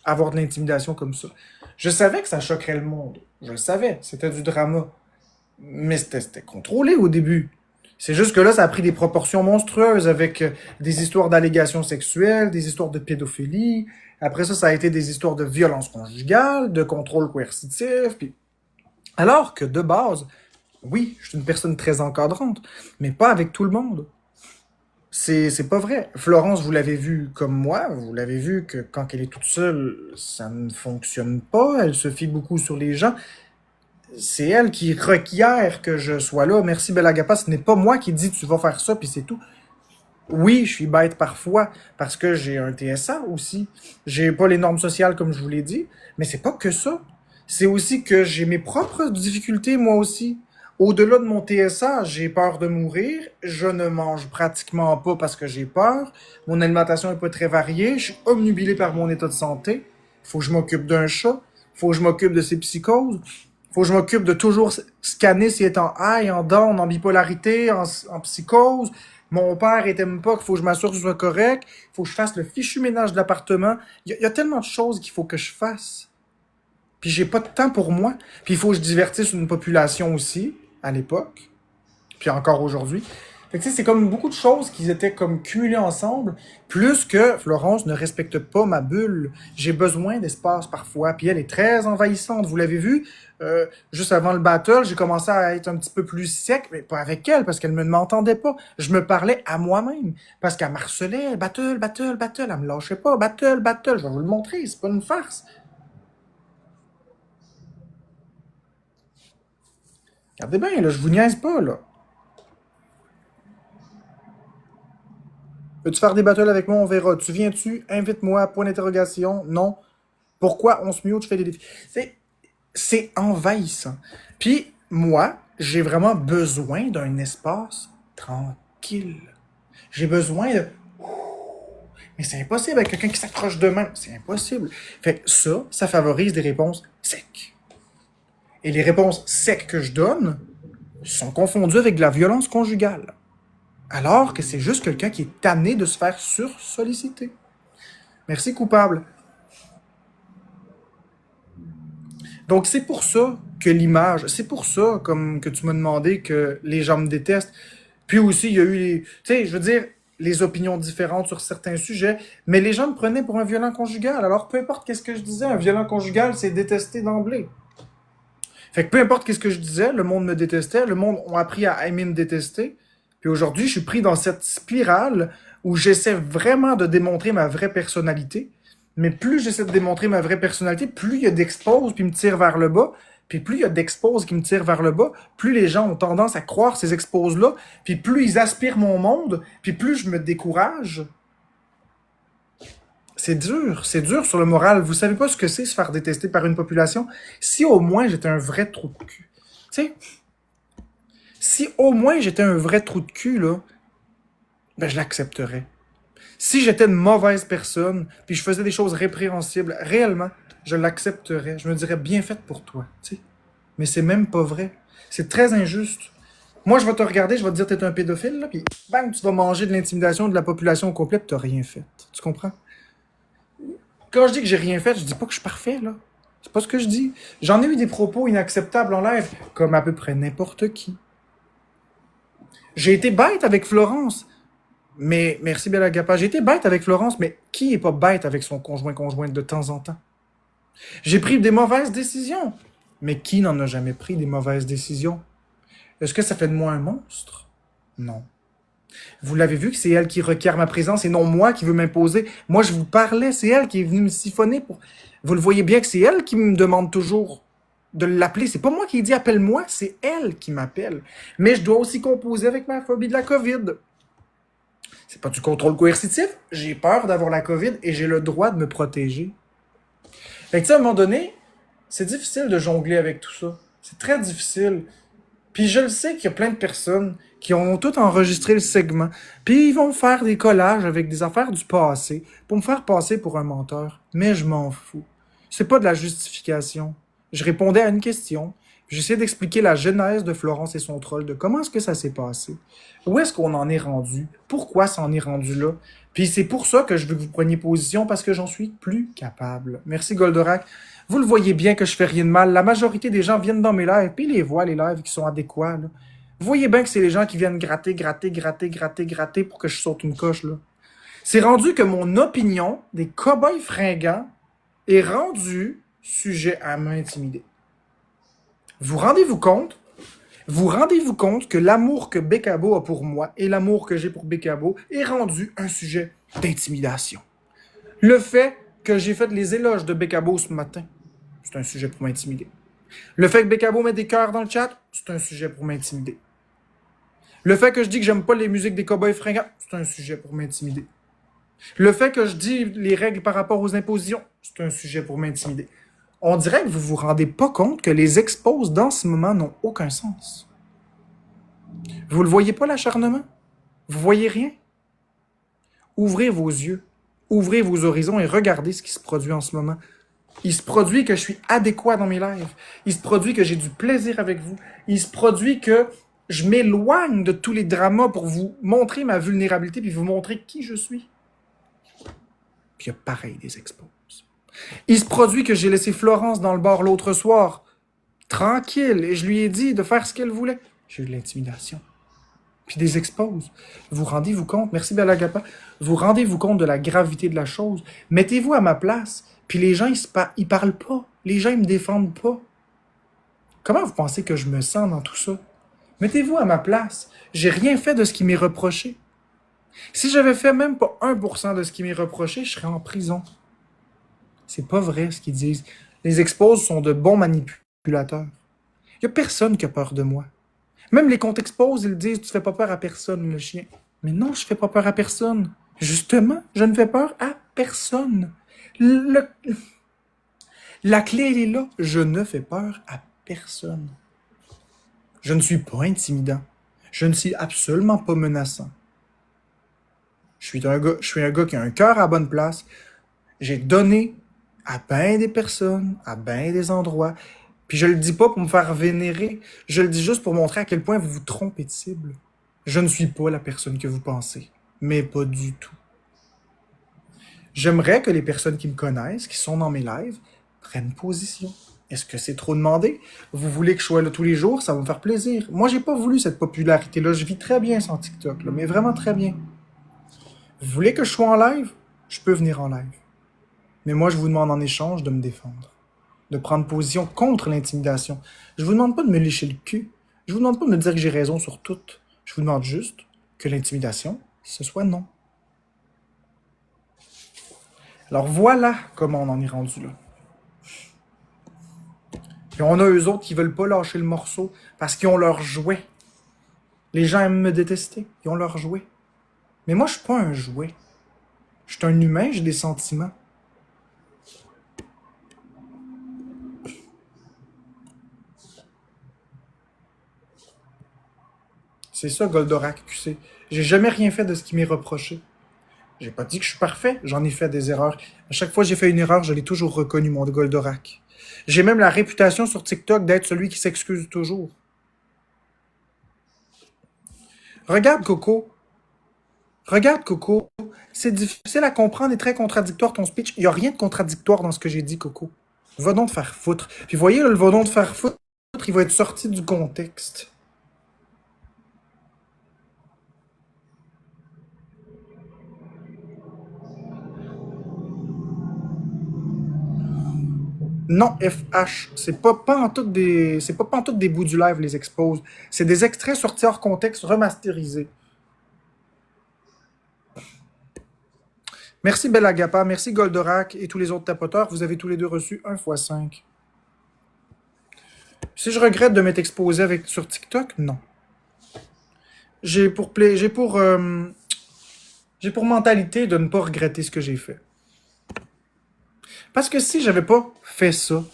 avoir de l'intimidation comme ça. Je savais que ça choquerait le monde. Je le savais, c'était du drama. Mais c'était contrôlé au début. C'est juste que là, ça a pris des proportions monstrueuses avec des histoires d'allégations sexuelles, des histoires de pédophilie. Après ça, ça a été des histoires de violence conjugale, de contrôle coercitif, puis... Alors que, de base, oui, je suis une personne très encadrante, mais pas avec tout le monde. C'est pas vrai. Florence, vous l'avez vu comme moi, vous l'avez vu que quand elle est toute seule, ça ne fonctionne pas, elle se fie beaucoup sur les gens. C'est elle qui requiert que je sois là. Merci Belagapa, ce n'est pas moi qui dis tu vas faire ça, puis c'est tout. Oui, je suis bête parfois, parce que j'ai un TSA aussi. J'ai pas les normes sociales comme je vous l'ai dit, mais c'est pas que ça. C'est aussi que j'ai mes propres difficultés, moi aussi. Au-delà de mon TSA, j'ai peur de mourir. Je ne mange pratiquement pas parce que j'ai peur. Mon alimentation est pas très variée. Je suis obnubilé par mon état de santé. Faut que je m'occupe d'un chat. Faut que je m'occupe de ses psychoses. Faut que je m'occupe de toujours scanner s'il est en high, en down, en bipolarité, en psychose. Mon père aime pas qu'il faut que je m'assure que ce soit correct. Il faut que je fasse le fichu ménage de l'appartement. Il y a tellement de choses qu'il faut que je fasse. Puis j'ai pas de temps pour moi. Puis il faut que je divertisse une population aussi, à l'époque. Puis encore aujourd'hui. Fait que tu sais, c'est comme beaucoup de choses qui étaient comme cumulées ensemble. Plus que Florence ne respecte pas ma bulle. J'ai besoin d'espace parfois. Puis elle est très envahissante. Vous l'avez vu, juste avant le battle, j'ai commencé à être un petit peu plus sec. Mais pas avec elle, parce qu'elle ne m'entendait pas. Je me parlais à moi-même. Parce qu'elle m'harcelait. Battle. Elle me lâchait pas. Battle. Je vais vous le montrer. C'est pas une farce. Regardez bien, là, je vous niaise pas, là. Veux-tu faire des battles avec moi? On verra. Tu viens-tu? Invite-moi. Point d'interrogation. Non. Pourquoi on se mute? Je fais des défis. C'est envahissant. Puis, moi, j'ai vraiment besoin d'un espace tranquille. J'ai besoin de... Mais c'est impossible avec quelqu'un qui s'accroche de main. C'est impossible. Fait que ça favorise des réponses secs. Et les réponses secs que je donne sont confondues avec de la violence conjugale. Alors que c'est juste quelqu'un qui est tanné de se faire sursolliciter. Merci, coupable. Donc, c'est pour ça que l'image, c'est pour ça, comme que tu m'as demandé, que les gens me détestent. Puis aussi, il y a eu, tu sais, je veux dire, les opinions différentes sur certains sujets, mais les gens me prenaient pour un violent conjugal. Alors, peu importe qu'est-ce que je disais, un violent conjugal, c'est détesté d'emblée. Fait que peu importe qu'est-ce que je disais, le monde me détestait, le monde a appris à aimer me détester. Puis aujourd'hui, je suis pris dans cette spirale où j'essaie vraiment de démontrer ma vraie personnalité. Mais plus j'essaie de démontrer ma vraie personnalité, plus il y a d'exposes qui me tirent vers le bas. Puis plus il y a d'exposes qui me tirent vers le bas, plus les gens ont tendance à croire ces exposes-là. Puis plus ils aspirent mon monde, puis plus je me décourage. C'est dur sur le moral. Vous savez pas ce que c'est se faire détester par une population? Si au moins j'étais un vrai trou de cul. Tu sais, si au moins j'étais un vrai trou de cul, là, ben je l'accepterais. Si j'étais une mauvaise personne, puis je faisais des choses répréhensibles, réellement, je l'accepterais. Je me dirais bien fait pour toi, tu sais. Mais c'est même pas vrai. C'est très injuste. Moi, je vais te regarder, je vais te dire t'es un pédophile, là, puis bang, tu vas manger de l'intimidation de la population au complet, puis t'as rien fait. Tu comprends? Quand je dis que j'ai rien fait, je dis pas que je suis parfait, là. C'est pas ce que je dis. J'en ai eu des propos inacceptables en live, comme à peu près n'importe qui. J'ai été bête avec Florence. Mais, merci Bella Gappa, j'ai été bête avec Florence, mais qui est pas bête avec son conjoint-conjointe de temps en temps? J'ai pris des mauvaises décisions. Mais qui n'en a jamais pris des mauvaises décisions? Est-ce que ça fait de moi un monstre? Non. Vous l'avez vu que c'est elle qui requiert ma présence et non moi qui veut m'imposer. Moi, je vous parlais, c'est elle qui est venue me siphonner pour... Vous le voyez bien que c'est elle qui me demande toujours de l'appeler. C'est pas moi qui dis appelle-moi, c'est elle qui m'appelle. Mais je dois aussi composer avec ma phobie de la COVID. C'est pas du contrôle coercitif. J'ai peur d'avoir la COVID et j'ai le droit de me protéger. Fait que, à un moment donné, c'est difficile de jongler avec tout ça. C'est très difficile. Puis je le sais qu'il y a plein de personnes qui ont tout enregistré le segment. Puis ils vont faire des collages avec des affaires du passé pour me faire passer pour un menteur. Mais je m'en fous. C'est pas de la justification. Je répondais à une question. J'essaie d'expliquer la genèse de Florence et son troll, de comment est-ce que ça s'est passé. Où est-ce qu'on en est rendu? Pourquoi ça en est rendu là? Puis c'est pour ça que je veux que vous preniez position, parce que j'en suis plus capable. Merci Goldorak. Vous le voyez bien que je fais rien de mal. La majorité des gens viennent dans mes lives, puis les voient, les lives qui sont adéquats. Là. Vous voyez bien que c'est les gens qui viennent gratter pour que je saute une coche. Là. C'est rendu que mon opinion des cow-boys fringants est rendue sujet à m'intimider. Vous rendez-vous compte? Vous rendez-vous compte que l'amour que Bécabo a pour moi et l'amour que j'ai pour Bécabo est rendu un sujet d'intimidation. Le fait que j'ai fait les éloges de Bécabo ce matin, c'est un sujet pour m'intimider. Le fait que Bécabo met des cœurs dans le chat, c'est un sujet pour m'intimider. Le fait que je dis que j'aime pas les musiques des cow-boys fringants, c'est un sujet pour m'intimider. Le fait que je dis les règles par rapport aux impositions, c'est un sujet pour m'intimider. On dirait que vous vous rendez pas compte que les exposes dans ce moment n'ont aucun sens. Vous le voyez pas, l'acharnement? Vous voyez rien? Ouvrez vos yeux, ouvrez vos horizons et regardez ce qui se produit en ce moment. Il se produit que je suis adéquat dans mes lives. Il se produit que j'ai du plaisir avec vous. Il se produit que je m'éloigne de tous les dramas pour vous montrer ma vulnérabilité puis vous montrer qui je suis. Puis il y a pareil des expos. Il se produit que j'ai laissé Florence dans le bar l'autre soir, tranquille, et je lui ai dit de faire ce qu'elle voulait. J'ai eu de l'intimidation. Puis des exposes. Vous rendez-vous compte, merci Belagapa, vous rendez-vous compte de la gravité de la chose. Mettez-vous à ma place, puis les gens, ils parlent pas. Les gens, ils me défendent pas. Comment vous pensez que je me sens dans tout ça? Mettez-vous à ma place. J'ai rien fait de ce qui m'est reproché. Si j'avais fait même pas 1% de ce qui m'est reproché, je serais en prison. C'est pas vrai ce qu'ils disent. Les exposes sont de bons manipulateurs. Il y a personne qui a peur de moi. Même les comptes exposes, ils disent « Tu fais pas peur à personne, le chien. » Mais non, je fais pas peur à personne. Justement, je ne fais peur à personne. Le- La clé, elle est là. Je ne fais peur à personne. Je ne suis pas intimidant. Je ne suis absolument pas menaçant. Je suis un gars qui a un cœur à la bonne place. J'ai donné à bien des personnes, à bien des endroits. Puis je le dis pas pour me faire vénérer. Je le dis juste pour montrer à quel point vous vous trompez de cible. Je ne suis pas la personne que vous pensez. Mais pas du tout. J'aimerais que les personnes qui me connaissent, qui sont dans mes lives, prennent position. Est-ce que c'est trop demandé? Vous voulez que je sois là tous les jours? Ça va me faire plaisir. Moi, j'ai pas voulu cette popularité-là. Je vis très bien sans TikTok, là, mais vraiment très bien. Vous voulez que je sois en live? Je peux venir en live. Mais moi, je vous demande en échange de me défendre, de prendre position contre l'intimidation. Je vous demande pas de me lécher le cul. Je vous demande pas de me dire que j'ai raison sur tout. Je vous demande juste que l'intimidation, ce soit non. Alors voilà comment on en est rendu là. Puis on a eux autres qui veulent pas lâcher le morceau parce qu'ils ont leur jouet. Les gens aiment me détester. Ils ont leur jouet. Mais moi, je suis pas un jouet. Je suis un humain, j'ai des sentiments. C'est ça, Goldorak, tu sais. J'ai jamais rien fait de ce qui m'est reproché. J'ai pas dit que je suis parfait, j'en ai fait des erreurs. À chaque fois que j'ai fait une erreur, je l'ai toujours reconnu, mon Goldorak. J'ai même la réputation sur TikTok d'être celui qui s'excuse toujours. Regarde, Coco. Regarde, Coco. C'est difficile à comprendre et très contradictoire ton speech. Il n'y a rien de contradictoire dans ce que j'ai dit, Coco. Va donc te faire foutre. Puis voyez, là, le va donc te faire foutre, il va être sorti du contexte. Non, FH, c'est pas en tout des bouts du live les expose. C'est des extraits sortis hors contexte remasterisés. Merci Belagapa, merci Goldorak et tous les autres tapoteurs. Vous avez tous les deux reçu 1x5. Si je regrette de m'être exposé sur TikTok, non. J'ai pour mentalité de ne pas regretter ce que j'ai fait. Parce que si j'avais pas fait ça,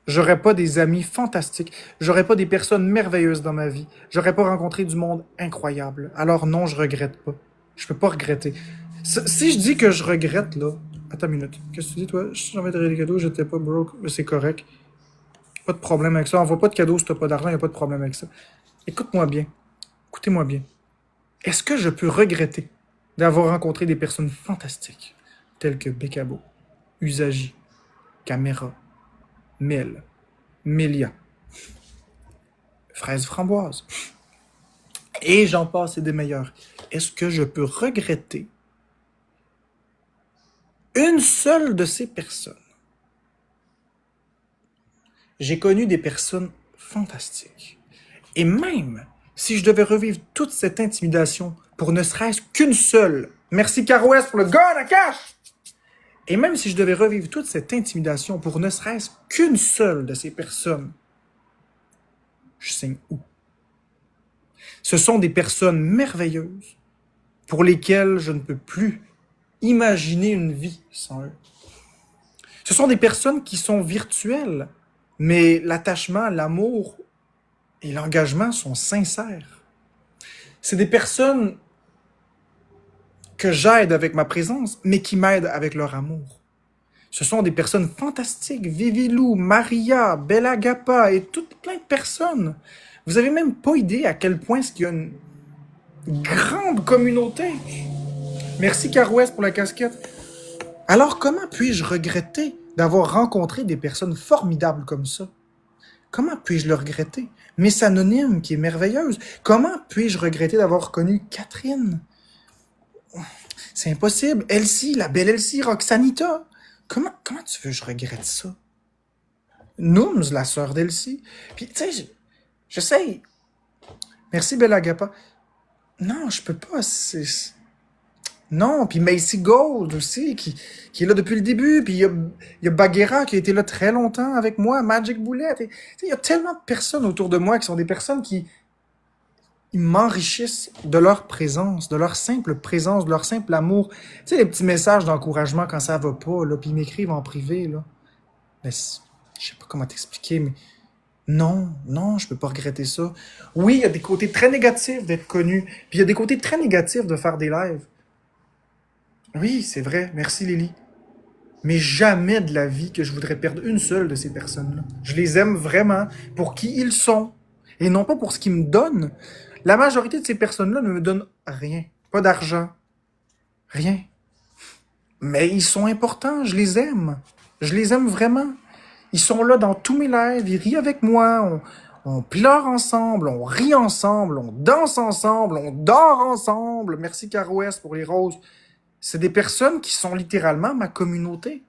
j'aurais pas des amis fantastiques, j'aurais pas des personnes merveilleuses dans ma vie, j'aurais pas rencontré du monde incroyable. Alors non, je regrette pas. Je peux pas regretter. Si je dis que je regrette, là... Attends une minute. Qu'est-ce que tu dis, toi? J'enverrai des cadeaux, j'étais pas broke. C'est correct. Pas de problème avec ça. Envoie pas de cadeaux si t'as pas d'argent, y a pas de problème avec ça. Écoute-moi bien. Écoutez-moi bien. Est-ce que je peux regretter d'avoir rencontré des personnes fantastiques, telles que Bekabo, Usagi, Caméra, Mel, Mélia, Fraise Framboise, et j'en passe et des meilleurs. Est-ce que je peux regretter une seule de ces personnes? J'ai connu des personnes fantastiques. Et même si je devais revivre toute cette intimidation pour ne serait-ce qu'une seule, merci Carouès pour le gun à cash! Et même si je devais revivre toute cette intimidation pour ne serait-ce qu'une seule de ces personnes, je signe où? Ce sont des personnes merveilleuses pour lesquelles je ne peux plus imaginer une vie sans eux. Ce sont des personnes qui sont virtuelles, mais l'attachement, l'amour et l'engagement sont sincères. C'est des personnes que j'aide avec ma présence, mais qui m'aident avec leur amour. Ce sont des personnes fantastiques, Vivilou, Maria, Bella Gappa et toutes plein de personnes. Vous avez même pas idée à quel point il y a une grande communauté. Merci Carouès pour la casquette. Alors comment puis-je regretter d'avoir rencontré des personnes formidables comme ça? Comment puis-je le regretter? Miss Anonyme, qui est merveilleuse. Comment puis-je regretter d'avoir connu Catherine? C'est impossible. Elsie, la belle Elsie, Roxanita. Comment tu veux que je regrette ça? Nooms, la sœur d'Elsie. Puis, tu sais, j'essaye. Merci, Bella Gappa. Non, je peux pas. Non, puis Macy Gold aussi, qui est là depuis le début. Puis il y a Bagheera qui a été là très longtemps avec moi, Magic Bullet. Il y a tellement de personnes autour de moi qui sont des personnes qui ils m'enrichissent de leur présence, de leur simple présence, de leur simple amour. Tu sais, les petits messages d'encouragement quand ça va pas, là, puis ils m'écrivent en privé, là. Mais je sais pas comment t'expliquer, mais non, je peux pas regretter ça. Oui, il y a des côtés très négatifs d'être connu, puis il y a des côtés très négatifs de faire des lives. Oui, c'est vrai, merci Lily. Mais jamais de la vie que je voudrais perdre une seule de ces personnes-là. Je les aime vraiment pour qui ils sont, et non pas pour ce qu'ils me donnent. La majorité de ces personnes-là ne me donnent rien. Pas d'argent. Rien. Mais ils sont importants, je les aime. Je les aime vraiment. Ils sont là dans tous mes lives, ils rient avec moi, on pleure ensemble, on rit ensemble, on danse ensemble, on dort ensemble. Merci Caro S pour les roses. C'est des personnes qui sont littéralement ma communauté.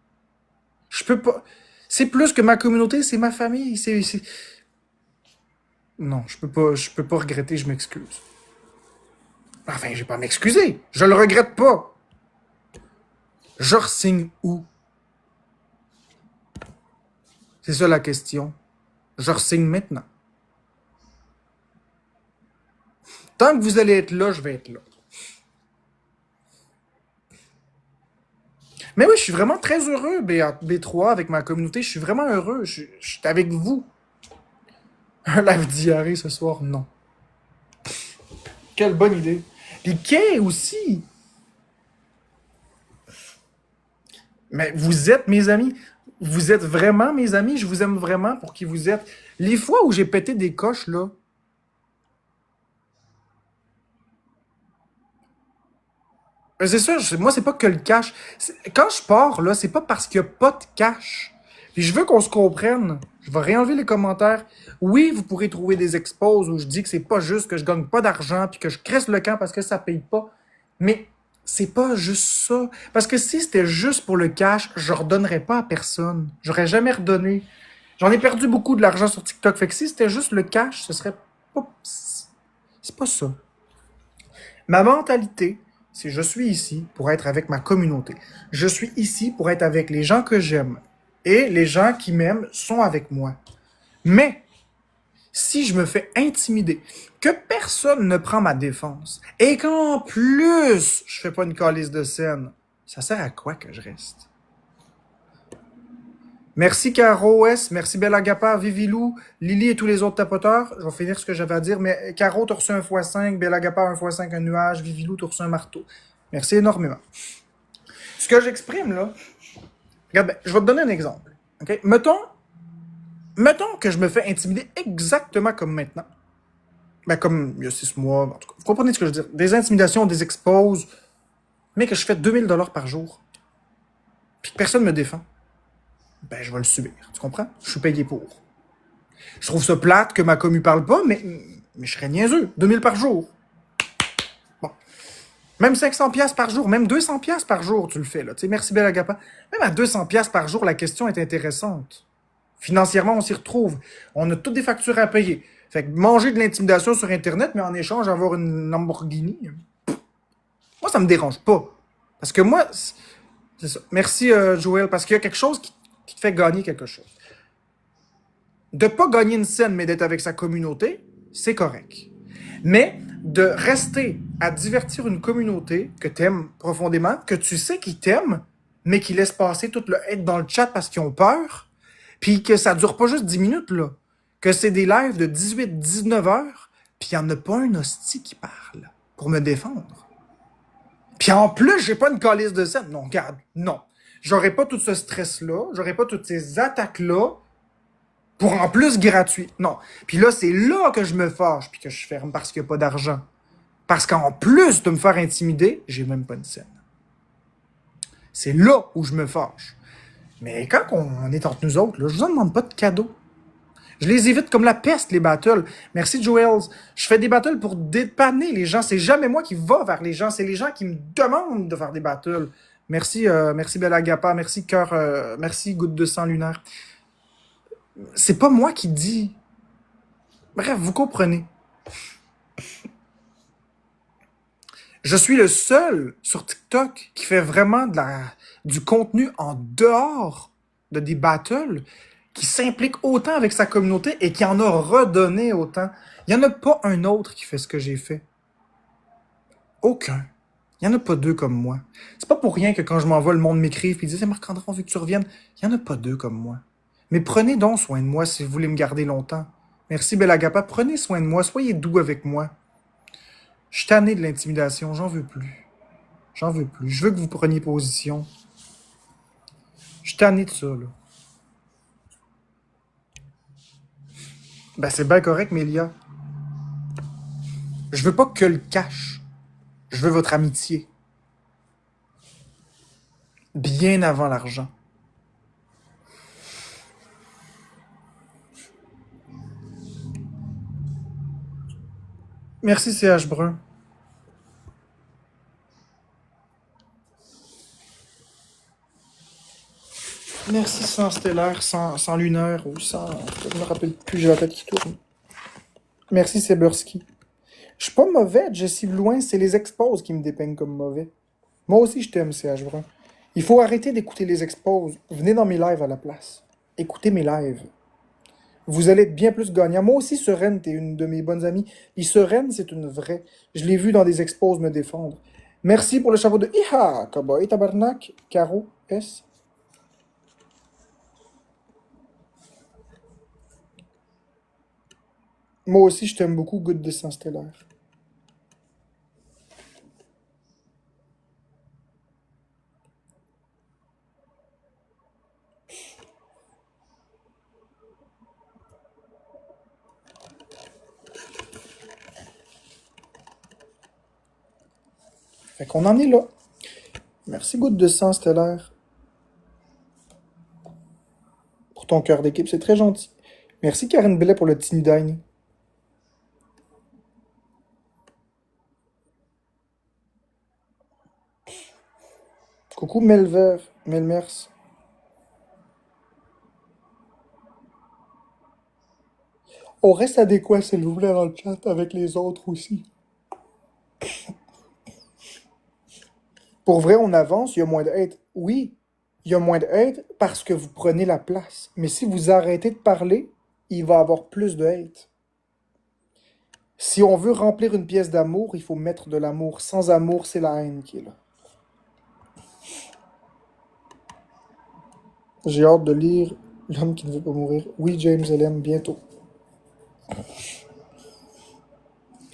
Je peux pas... C'est plus que ma communauté, c'est ma famille. Non, je peux pas regretter, je m'excuse. Enfin, je vais pas m'excuser. Je le regrette pas. Je re-signe où? C'est ça la question. Je re-signe maintenant. Tant que vous allez être là, je vais être là. Mais oui, je suis vraiment très heureux, B3, avec ma communauté. Je suis vraiment heureux. Je suis avec vous. Un live diarrhée ce soir, non. Quelle bonne idée. Puis Kay aussi. Mais vous êtes mes amis. Vous êtes vraiment mes amis. Je vous aime vraiment pour qui vous êtes. Les fois où j'ai pété des coches, là. C'est ça, moi, c'est pas que le cash. Quand je pars, là, c'est pas parce qu'il y a pas de cash. Puis je veux qu'on se comprenne. Je vais réenlever les commentaires. Oui, vous pourrez trouver des expos où je dis que c'est pas juste que je gagne pas d'argent puis que je crisse le camp parce que ça paye pas. Mais c'est pas juste ça. Parce que si c'était juste pour le cash, je redonnerais pas à personne. J'aurais jamais redonné. J'en ai perdu beaucoup de l'argent sur TikTok. Fait que si c'était juste le cash, ce serait pas... C'est pas ça. Ma mentalité, c'est je suis ici pour être avec ma communauté. Je suis ici pour être avec les gens que j'aime. Et les gens qui m'aiment sont avec moi. Mais, si je me fais intimider, que personne ne prend ma défense, et qu'en plus, je fais pas une calice de scène, ça sert à quoi que je reste? Merci Caro S, merci Belagapa, Vivilou, Lily et tous les autres tapoteurs. Je vais finir ce que j'avais à dire, mais Caro, t'as reçu un x5, Belagapa, un x5, un nuage, Vivilou, t'as reçu un marteau. Merci énormément. Ce que j'exprime là, regarde, je vais te donner un exemple. Okay? Mettons que je me fais intimider exactement comme maintenant. Ben, comme il y a 6 mois, en tout cas. Vous comprenez ce que je veux dire? Des intimidations, des exposes, mais que je fais 2000 $ par jour. Puis que personne me défend. Ben, je vais le subir. Tu comprends? Je suis payé pour. Je trouve ça plate que ma commu parle pas, mais je serais niaiseux. 2000 par jour. Bon. Même 500$ par jour, même 200$ par jour, tu le fais, là. Tu sais, merci Belagapa. Même à 200$ par jour, la question est intéressante. Financièrement, on s'y retrouve. On a toutes des factures à payer. Fait que manger de l'intimidation sur Internet, mais en échange, avoir une Lamborghini, moi, ça me dérange pas. Parce que moi, c'est ça. Merci, Joël, parce qu'il y a quelque chose qui te fait gagner quelque chose. De pas gagner une scène, mais d'être avec sa communauté, c'est correct. Mais de rester à divertir une communauté que t'aimes profondément, que tu sais qu'ils t'aiment, mais qui laissent passer tout le hate dans le chat parce qu'ils ont peur, puis que ça dure pas juste 10 minutes, là. Que c'est des lives de 18-19 heures, puis il n'y en a pas un hostie qui parle pour me défendre. Puis en plus, j'ai pas une calice de scène. Non, regarde, non. J'aurais pas tout ce stress-là, j'aurais pas toutes ces attaques-là pour en plus gratuit. Non. Puis là, c'est là que je me fâche puis que je ferme parce qu'il n'y a pas d'argent. Parce qu'en plus de me faire intimider, j'ai même pas une scène. C'est là où je me fâche. Mais quand on est entre nous autres, là, je vous en demande pas de cadeaux. Je les évite comme la peste, les battles. Merci, Joels. Je fais des battles pour dépanner les gens. C'est jamais moi qui va vers les gens. C'est les gens qui me demandent de faire des battles. Merci, merci Belagapa. Merci Cœur. Merci Goutte de sang lunaire. C'est pas moi qui dis. Bref, vous comprenez. Je suis le seul sur TikTok qui fait vraiment du contenu en dehors de des battles qui s'implique autant avec sa communauté et qui en a redonné autant. Il n'y en a pas un autre qui fait ce que j'ai fait. Aucun. Il n'y en a pas deux comme moi. C'est pas pour rien que quand je m'en vais, le monde m'écrive et dit « C'est Marc-André, on veut que tu reviennes. » Il n'y en a pas deux comme moi. Mais prenez donc soin de moi si vous voulez me garder longtemps. Merci Belagapa, prenez soin de moi, soyez doux avec moi. Je suis tanné de l'intimidation, j'en veux plus. J'en veux plus. Je veux que vous preniez position. Je suis tanné de ça, là. Ben, c'est bien correct, Mélia. Je veux pas que le cash. Je veux votre amitié. Bien avant l'argent. Merci, CH Brun. Merci, sans stellaire, sans lunaire ou sans... Je me rappelle plus, j'ai la tête qui tourne. Merci, Seberski. Je suis pas mauvais, Jesse Blouin, c'est les exposes qui me dépeignent comme mauvais. Moi aussi, je t'aime, CH Brun. Il faut arrêter d'écouter les exposes. Venez dans mes lives à la place. Écoutez mes lives. Vous allez être bien plus gagnant. Moi aussi, Sereine, t'es une de mes bonnes amies. Et Sereine, c'est une vraie. Je l'ai vue dans des exposes me défendre. Merci pour le chapeau de Iha, Cowboy, Tabarnak, Caro, S. Moi aussi, je t'aime beaucoup, Goutte de sang stellaire. Fait qu'on en est là. Merci, Goutte de sang stellaire. Pour ton cœur d'équipe, c'est très gentil. Merci, Karen Bellet, pour le Teeny Dine. Coucou, Melmers. On reste adéquat, s'il vous plaît, dans le chat avec les autres aussi. Pour vrai, on avance, il y a moins de hate. Oui, il y a moins de hate parce que vous prenez la place. Mais si vous arrêtez de parler, il va y avoir plus de hate. Si on veut remplir une pièce d'amour, il faut mettre de l'amour. Sans amour, c'est la haine qui est là. J'ai hâte de lire L'homme qui ne veut pas mourir. Oui, James LM, bientôt.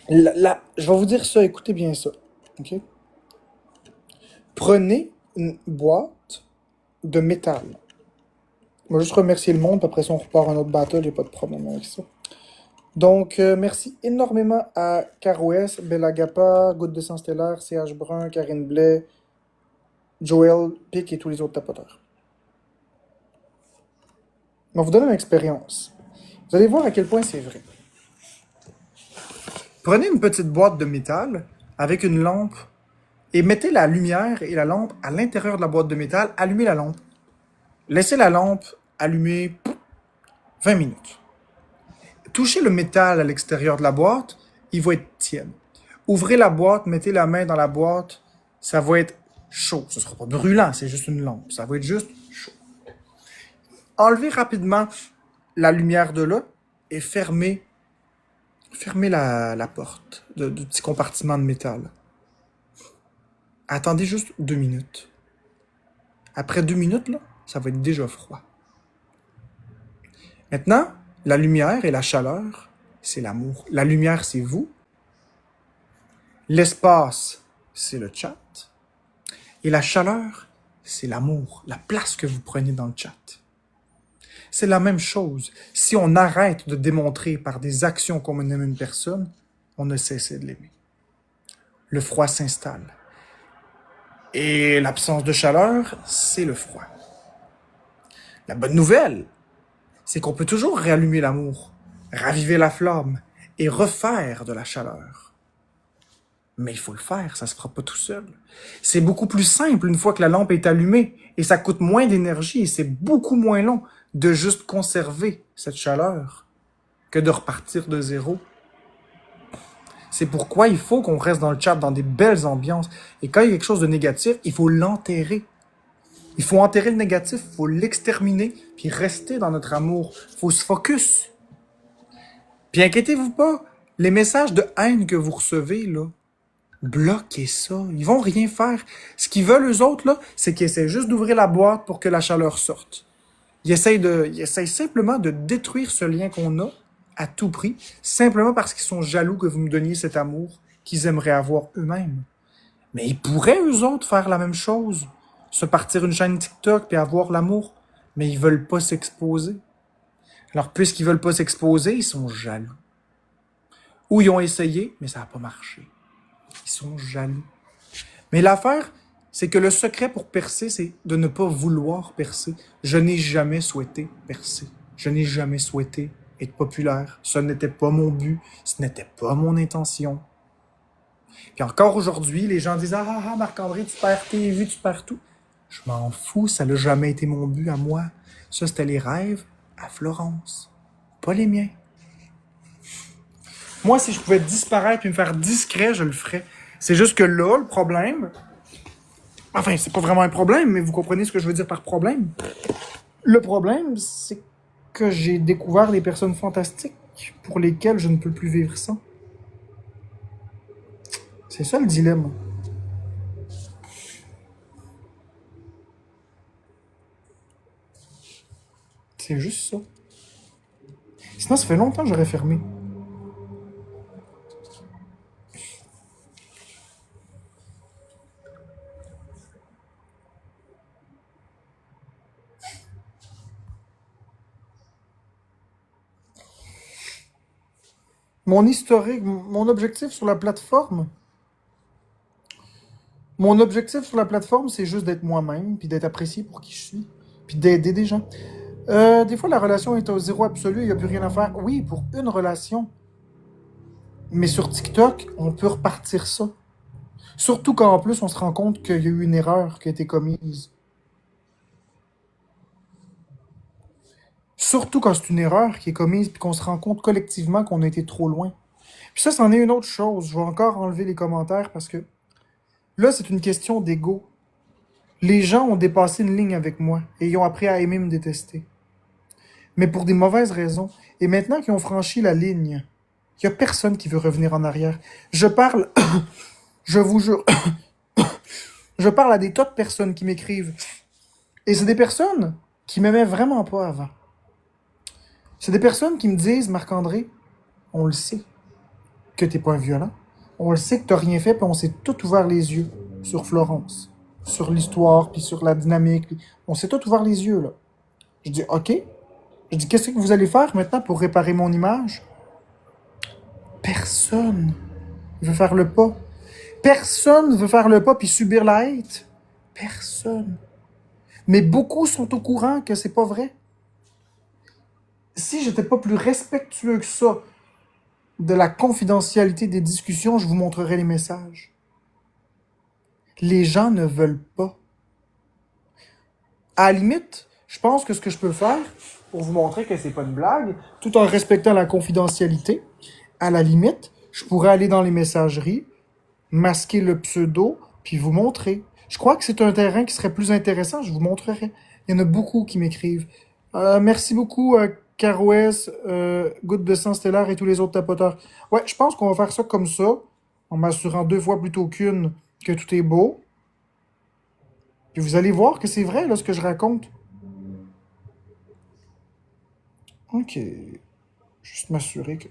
Je vais vous dire ça, écoutez bien ça. OK? Prenez une boîte de métal. On va juste remercier le monde, puis après ça, on repart un autre battle, j'ai pas de problème avec ça. Donc, merci énormément à Caro S, Belagapa, Goutte de sang stellaire, CH Brun, Karine Blais, Joël, Pic et tous les autres tapoteurs. On va vous donner une expérience. Vous allez voir à quel point c'est vrai. Prenez une petite boîte de métal avec une lampe et mettez la lumière et la lampe à l'intérieur de la boîte de métal. Allumez la lampe. Laissez la lampe allumée 20 minutes. Touchez le métal à l'extérieur de la boîte, il va être tiède. Ouvrez la boîte, mettez la main dans la boîte, ça va être chaud. Ce ne sera pas brûlant, c'est juste une lampe. Ça va être juste chaud. Enlevez rapidement la lumière de là et fermez la porte du petit compartiment de métal. Attendez juste 2 minutes. Après 2 minutes, là, ça va être déjà froid. Maintenant, la lumière et la chaleur, c'est l'amour. La lumière, c'est vous. L'espace, c'est le chat. Et la chaleur, c'est l'amour, la place que vous prenez dans le chat. C'est la même chose. Si on arrête de démontrer par des actions qu'on aime une personne, on ne cesse de l'aimer. Le froid s'installe. Et l'absence de chaleur, c'est le froid. La bonne nouvelle, c'est qu'on peut toujours réallumer l'amour, raviver la flamme et refaire de la chaleur. Mais il faut le faire, ça se fera pas tout seul. C'est beaucoup plus simple une fois que la lampe est allumée et ça coûte moins d'énergie et c'est beaucoup moins long de juste conserver cette chaleur que de repartir de zéro. C'est pourquoi il faut qu'on reste dans le chat, dans des belles ambiances. Et quand il y a quelque chose de négatif, il faut l'enterrer. Il faut enterrer le négatif, il faut l'exterminer, puis rester dans notre amour. Il faut se focus. Puis inquiétez-vous pas, les messages de haine que vous recevez, là, bloquez ça. Ils vont rien faire. Ce qu'ils veulent, eux autres, là, c'est qu'ils essaient juste d'ouvrir la boîte pour que la chaleur sorte. Ils essayent simplement de détruire ce lien qu'on a à tout prix, simplement parce qu'ils sont jaloux que vous nous donniez cet amour qu'ils aimeraient avoir eux-mêmes. Mais ils pourraient, eux autres, faire la même chose. Se partir une chaîne TikTok puis avoir l'amour. Mais ils veulent pas s'exposer. Alors, puisqu'ils veulent pas s'exposer, ils sont jaloux. Ou ils ont essayé, mais ça n'a pas marché. Ils sont jaloux. Mais l'affaire, c'est que le secret pour percer, c'est de ne pas vouloir percer. Je n'ai jamais souhaité percer. Je n'ai jamais souhaité être populaire. Ce n'était pas mon but. Ce n'était pas mon intention. Puis encore aujourd'hui, les gens disent « Ah, Marc-André, tu perds tes vues, tu perds tout. » Je m'en fous, ça n'a jamais été mon but à moi. Ça, c'était les rêves à Florence, pas les miens. Moi, si je pouvais disparaître et me faire discret, je le ferais. C'est juste que là, le problème... Enfin, c'est pas vraiment un problème, mais vous comprenez ce que je veux dire par problème. Le problème, c'est que j'ai découvert des personnes fantastiques pour lesquelles je ne peux plus vivre sans. C'est ça le dilemme. C'est juste ça. Sinon, ça fait longtemps que j'aurais fermé. Mon historique, mon objectif sur la plateforme, c'est juste d'être moi-même, puis d'être apprécié pour qui je suis, puis d'aider des gens. Des fois, la relation est au zéro absolu, il n'y a plus rien à faire. Oui, pour une relation. Mais sur TikTok, on peut repartir ça. Surtout quand en plus, on se rend compte qu'il y a eu une erreur qui a été commise. Surtout quand c'est une erreur qui est commise, puis qu'on se rend compte collectivement qu'on a été trop loin. Puis ça, c'en est une autre chose. Je vais encore enlever les commentaires parce que là, c'est une question d'ego. Les gens ont dépassé une ligne avec moi et ils ont appris à aimer me détester. Mais pour des mauvaises raisons. Et maintenant qu'ils ont franchi la ligne, il n'y a personne qui veut revenir en arrière. Je parle, je vous jure, je parle à des tas de personnes qui m'écrivent. Et c'est des personnes qui m'aimaient vraiment pas avant. C'est des personnes qui me disent, Marc-André, on le sait que t'es pas un violent. On le sait que t'as rien fait, puis on s'est tout ouvert les yeux sur Florence, sur l'histoire, puis sur la dynamique. On s'est tout ouvert les yeux, là. Je dis, OK. Je dis, qu'est-ce que vous allez faire maintenant pour réparer mon image? Personne veut faire le pas. Personne veut faire le pas puis subir la hate. Personne. Mais beaucoup sont au courant que c'est pas vrai. Si j'étais pas plus respectueux que ça de la confidentialité des discussions, je vous montrerai les messages. Les gens ne veulent pas. À la limite, je pense que ce que je peux faire, pour vous montrer que c'est pas une blague, tout en respectant la confidentialité, à la limite, je pourrais aller dans les messageries, masquer le pseudo, puis vous montrer. Je crois que c'est un terrain qui serait plus intéressant, je vous montrerai. Il y en a beaucoup qui m'écrivent. Merci beaucoup, Carouès, Goutte de sang stellaire et tous les autres tapoteurs. Ouais, je pense qu'on va faire ça comme ça, en m'assurant 2 fois plutôt qu'une que tout est beau. Puis vous allez voir que c'est vrai, là, ce que je raconte. Ok. Juste m'assurer que...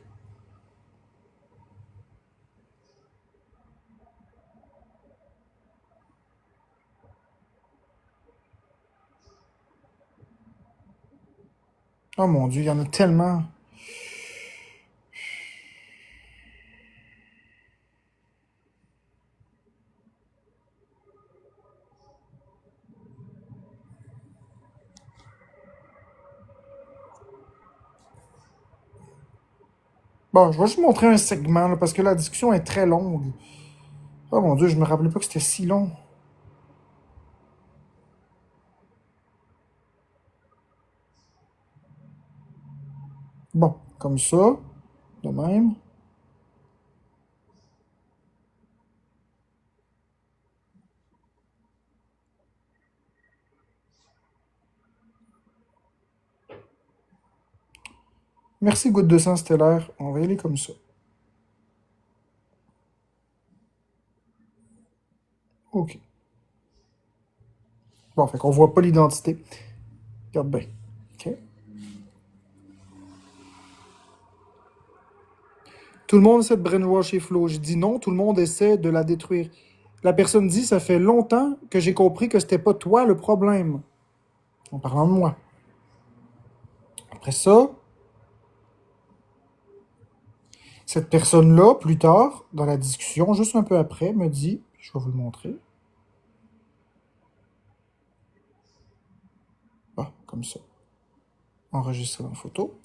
Oh mon Dieu, il y en a tellement. Bon, je vais juste montrer un segment, là, parce que la discussion est très longue. Oh mon Dieu, je me rappelais pas que c'était si long. Bon, comme ça, de même. Merci, goutte de sang stellaire. On va y aller comme ça. OK. Bon, fait qu'on voit pas l'identité. Regarde bien. OK. Tout le monde essaie de brainwasher Flo. Je dis non, tout le monde essaie de la détruire. La personne dit, ça fait longtemps que j'ai compris que c'était pas toi le problème. En parlant de moi. Après ça, cette personne-là, plus tard, dans la discussion, juste un peu après, me dit, je vais vous le montrer. Ah, comme ça. Enregistrer en photo.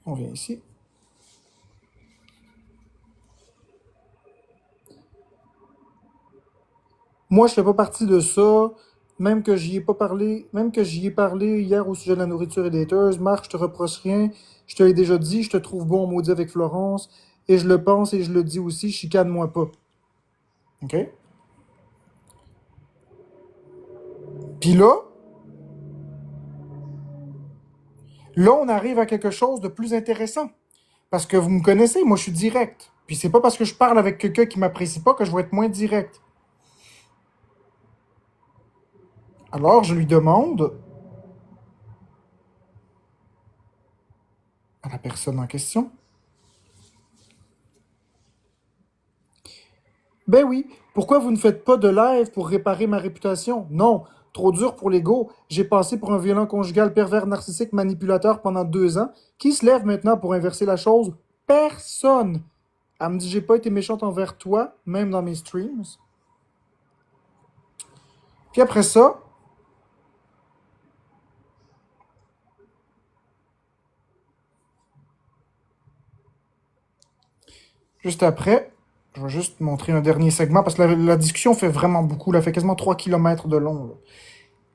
On vient ici. Moi, je fais pas partie de ça. Même que j'y ai pas parlé, même que j'y ai parlé hier au sujet de la nourriture et des haters. Marc, je te reproche rien. Je te l'ai déjà dit, je te trouve bon maudit avec Florence. Et je le pense et je le dis aussi, chicane-moi pas. OK? Puis là, on arrive à quelque chose de plus intéressant. Parce que vous me connaissez, moi je suis direct. Puis c'est pas parce que je parle avec quelqu'un qui m'apprécie pas que je vais être moins direct. Alors je lui demande à la personne en question. Ben oui, pourquoi vous ne faites pas de live pour réparer ma réputation? Non, trop dur pour l'ego. J'ai passé pour un violent conjugal pervers narcissique manipulateur pendant 2 ans. Qui se lève maintenant pour inverser la chose? Personne. Elle me dit j'ai pas été méchante envers toi, même dans mes streams. Puis après ça, juste après, je vais juste montrer un dernier segment parce que la discussion fait vraiment beaucoup, là, fait quasiment 3 kilomètres de long. Là.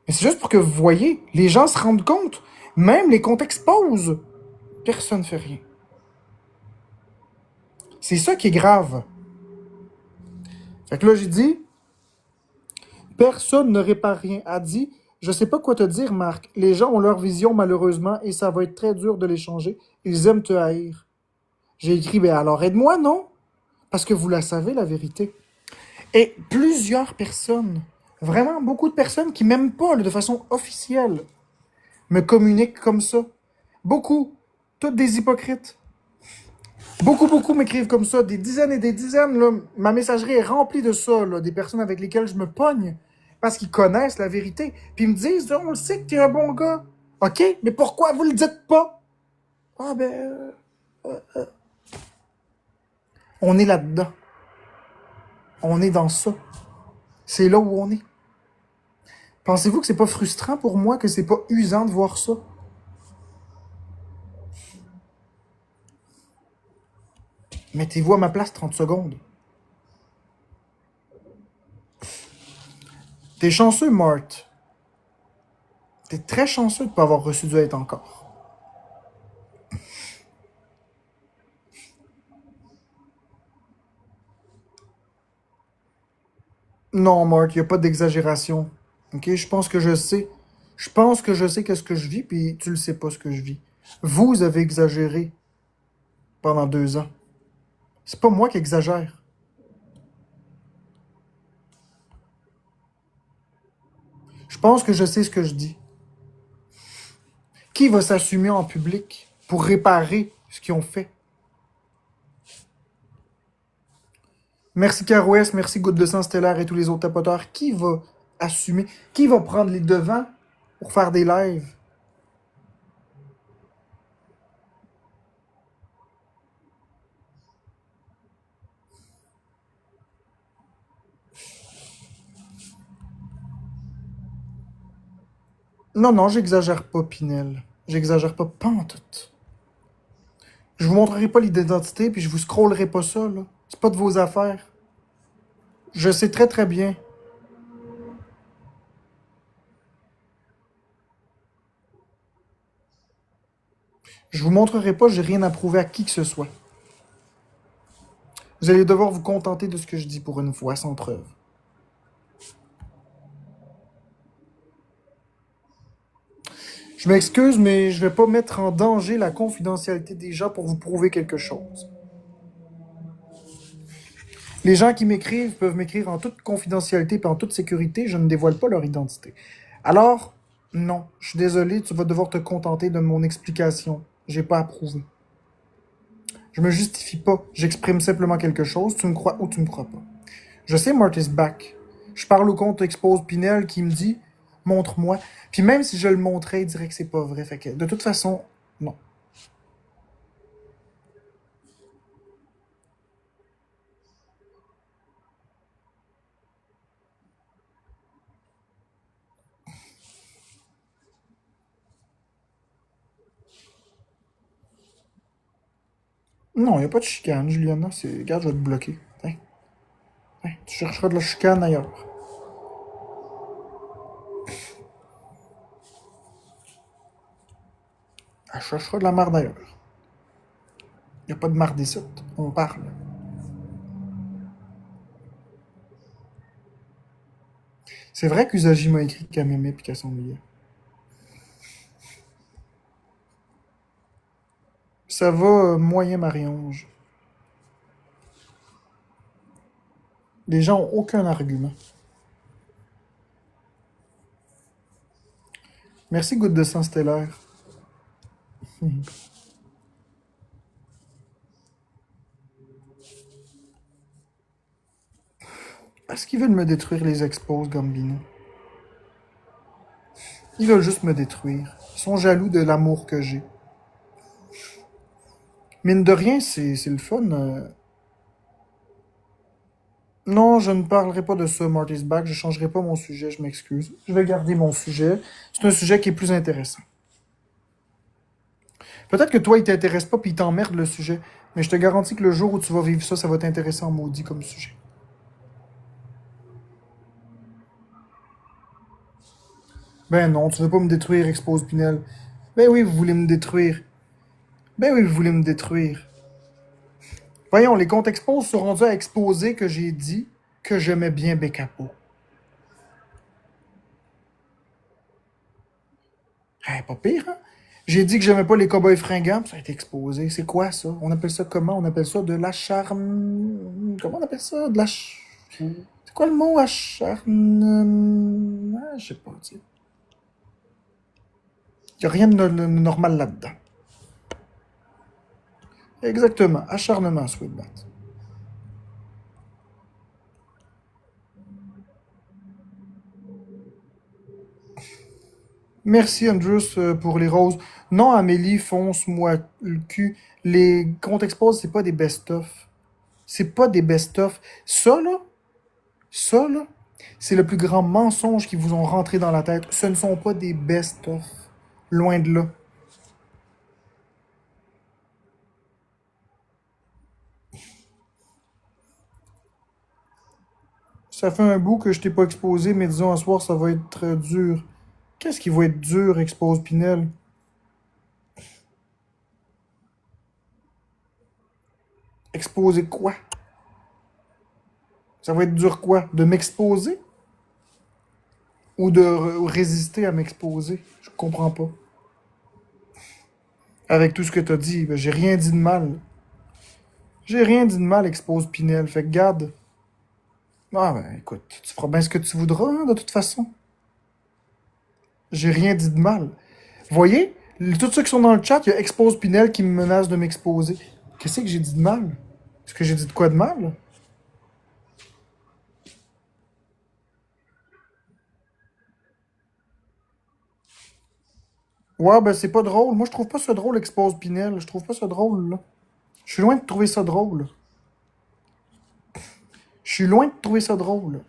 Mais c'est juste pour que vous voyez, les gens se rendent compte, même les comptes exposent. Personne ne fait rien. C'est ça qui est grave. Fait que là, j'ai dit, personne ne répare rien. A dit, je sais pas quoi te dire, Marc. Les gens ont leur vision, malheureusement, et ça va être très dur de les changer. Ils aiment te haïr. J'ai écrit, ben alors aide-moi, non? Parce que vous la savez, la vérité. Et plusieurs personnes, vraiment beaucoup de personnes qui m'aiment pas là, de façon officielle, me communiquent comme ça. Beaucoup, toutes des hypocrites. Beaucoup m'écrivent comme ça, des dizaines et des dizaines. Là. Ma messagerie est remplie de ça, là, des personnes avec lesquelles je me pogne, parce qu'ils connaissent la vérité. Puis ils me disent, on le sait que t'es un bon gars. OK, mais pourquoi vous le dites pas? Ah ben, on est là-dedans. On est dans ça. C'est là où on est. Pensez-vous que c'est pas frustrant pour moi, que c'est pas usant de voir ça? Mettez-vous à ma place 30 secondes. T'es chanceux, Mart. T'es très chanceux de ne pas avoir reçu du hate encore. Non, Mark, il n'y a pas d'exagération. OK? Je pense que je sais. Je pense que je sais qu'est-ce que je vis, puis tu le sais pas ce que je vis. Vous avez exagéré pendant 2 ans. C'est pas moi qui exagère. Je pense que je sais ce que je dis. Qui va s'assumer en public pour réparer ce qu'ils ont fait? Merci Carouès, merci Goutte de sang stellaire et tous les autres tapoteurs. Qui va assumer? Qui va prendre les devants pour faire des lives? Non, non, j'exagère pas, Pinel. J'exagère pas pantoute. Je vous montrerai pas l'identité, puis je vous scrollerai pas ça, là. C'est pas de vos affaires. Je sais très très bien. Je vous montrerai pas, j'ai rien à prouver à qui que ce soit. Vous allez devoir vous contenter de ce que je dis pour une fois, sans preuve. Je m'excuse, mais je vais pas mettre en danger la confidentialité des gens pour vous prouver quelque chose. Les gens qui m'écrivent peuvent m'écrire en toute confidentialité et en toute sécurité. Je ne dévoile pas leur identité. Alors, non, je suis désolé, tu vas devoir te contenter de mon explication. J'ai pas approuvé. Je me justifie pas. J'exprime simplement quelque chose. Tu me crois ou tu me crois pas. Je sais Marty's back. Je parle au compte Expose Pinel qui me dit montre-moi. Puis même si je le montrais, il dirait que c'est pas vrai. Fait que de toute façon, non. Non, il n'y a pas de chicane, Juliana. Regarde, je vais te bloquer. Hein? Hein? Tu chercheras de la chicane ailleurs. Elle cherchera de la merde ailleurs. Il n'y a pas de marde ici. On parle. C'est vrai qu'Usagi m'a écrit qu'elle m'aimait et qu'elle s'ennuyait. Ça va, moyen Marie-Ange. Les gens ont aucun argument. Merci, goutte de sang stellaire. Est-ce qu'ils veulent me détruire les expos, Gambino? Ils veulent juste me détruire. Ils sont jaloux de l'amour que j'ai. Mine de rien, c'est le fun. Non, je ne parlerai pas de ça, Marty's Back. Je changerai pas mon sujet, je m'excuse. Je vais garder mon sujet. C'est un sujet qui est plus intéressant. Peut-être que toi, il t'intéresse pas puis il t'emmerde le sujet. Mais je te garantis que le jour où tu vas vivre ça, ça va t'intéresser en maudit comme sujet. Ben non, tu veux pas me détruire, Expose Pinel. Ben oui, vous voulez me détruire. Ben oui, vous voulez me détruire. Voyons, les comptes Expose sont rendus à exposer que j'ai dit que j'aimais bien Bekapo. Pas pire, hein? J'ai dit que j'aimais pas les cowboys fringants, puis ça a été exposé. C'est quoi ça? On appelle ça comment? On appelle ça de l'acharn... Comment on appelle ça? C'est quoi le mot acharn... Ah, je sais pas, tu sais. Y a rien de normal là-dedans. Exactement, acharnement, Sweetbat. Merci Andrews pour les roses. Non, Amélie, fonce-moi le cul. Les comptes expose, c'est pas des best-of. C'est pas des best-of. Ça là, c'est le plus grand mensonge qui vous ont rentré dans la tête. Ce ne sont pas des best-of. Loin de là. Ça fait un bout que je t'ai pas exposé, mais disons, un soir, ça va être dur. Qu'est-ce qui va être dur, expose Pinel? Exposer quoi? Ça va être dur quoi? De m'exposer? Ou de résister à m'exposer? Je comprends pas. Avec tout ce que t'as dit, ben, j'ai rien dit de mal. J'ai rien dit de mal, expose Pinel. Fait que garde. Ah ben écoute, tu feras bien ce que tu voudras, hein, de toute façon. J'ai rien dit de mal. Voyez, tous ceux qui sont dans le chat, il y a Expose Pinel qui me menace de m'exposer. Qu'est-ce que j'ai dit de mal? Est-ce que j'ai dit de quoi de mal? Ouais, ben c'est pas drôle. Moi, je trouve pas ça drôle, Expose Pinel. Je trouve pas ça drôle, là. Je suis loin de trouver ça drôle. Je suis loin de trouver ça drôle.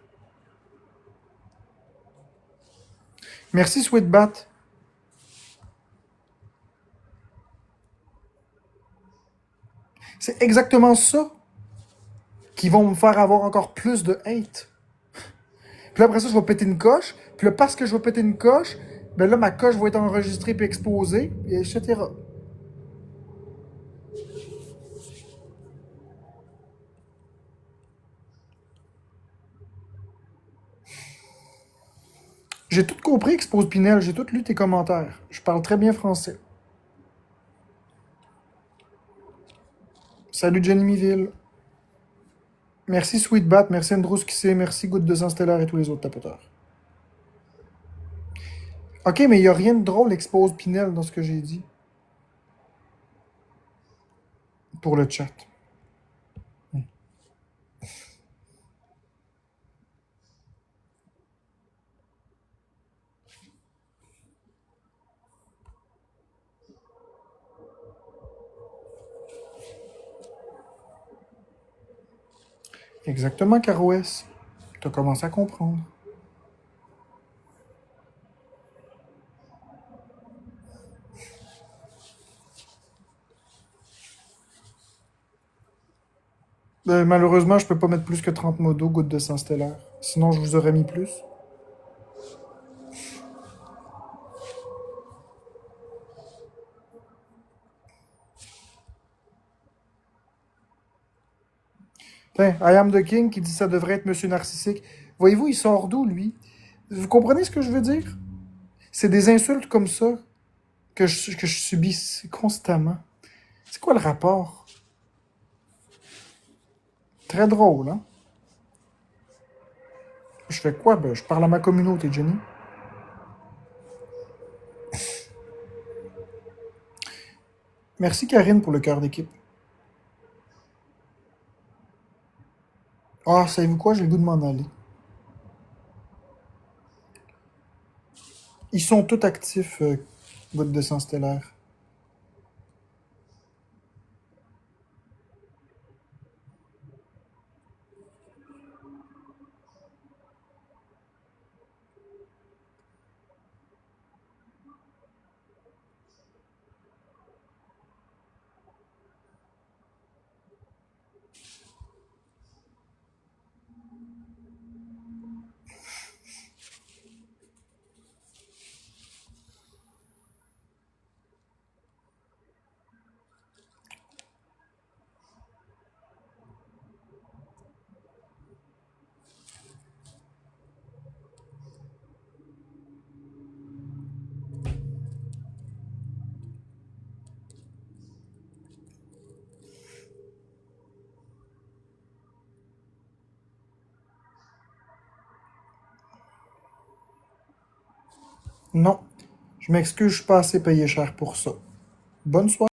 Merci, Sweetbat. C'est exactement ça qui vont me faire avoir encore plus de hate. Puis là, après ça, je vais péter une coche. Puis là, parce que je vais péter une coche, ben là, ma coche va être enregistrée puis exposée, et etc. J'ai tout compris, Expose Pinel. J'ai tout lu tes commentaires. Je parle très bien français. Salut Jenny Miville. Merci Sweetbat, merci Andrews qui sait, merci Goutte de sang stellaire et tous les autres tapoteurs. Ok, mais il n'y a rien de drôle, Expose Pinel, dans ce que j'ai dit. Pour le chat. Exactement, Carouès. Tu as commencé à comprendre. Malheureusement, je peux pas mettre plus que 30 modos, Goutte de sang stellaire. Sinon, je vous aurais mis plus. Tiens, I am the King qui dit ça devrait être Monsieur Narcissique. Voyez-vous, il sort d'où, lui? Vous comprenez ce que je veux dire? C'est des insultes comme ça que je subis constamment. C'est quoi le rapport? Très drôle, hein? Je fais quoi? Ben, je parle à ma communauté, Jenny. Merci, Karine, pour le cœur d'équipe. Ah, savez-vous quoi? J'ai le goût de m'en aller. Ils sont tous actifs, Goutte de sang stellaire. Non, je m'excuse, je suis pas assez payé cher pour ça. Bonne soirée.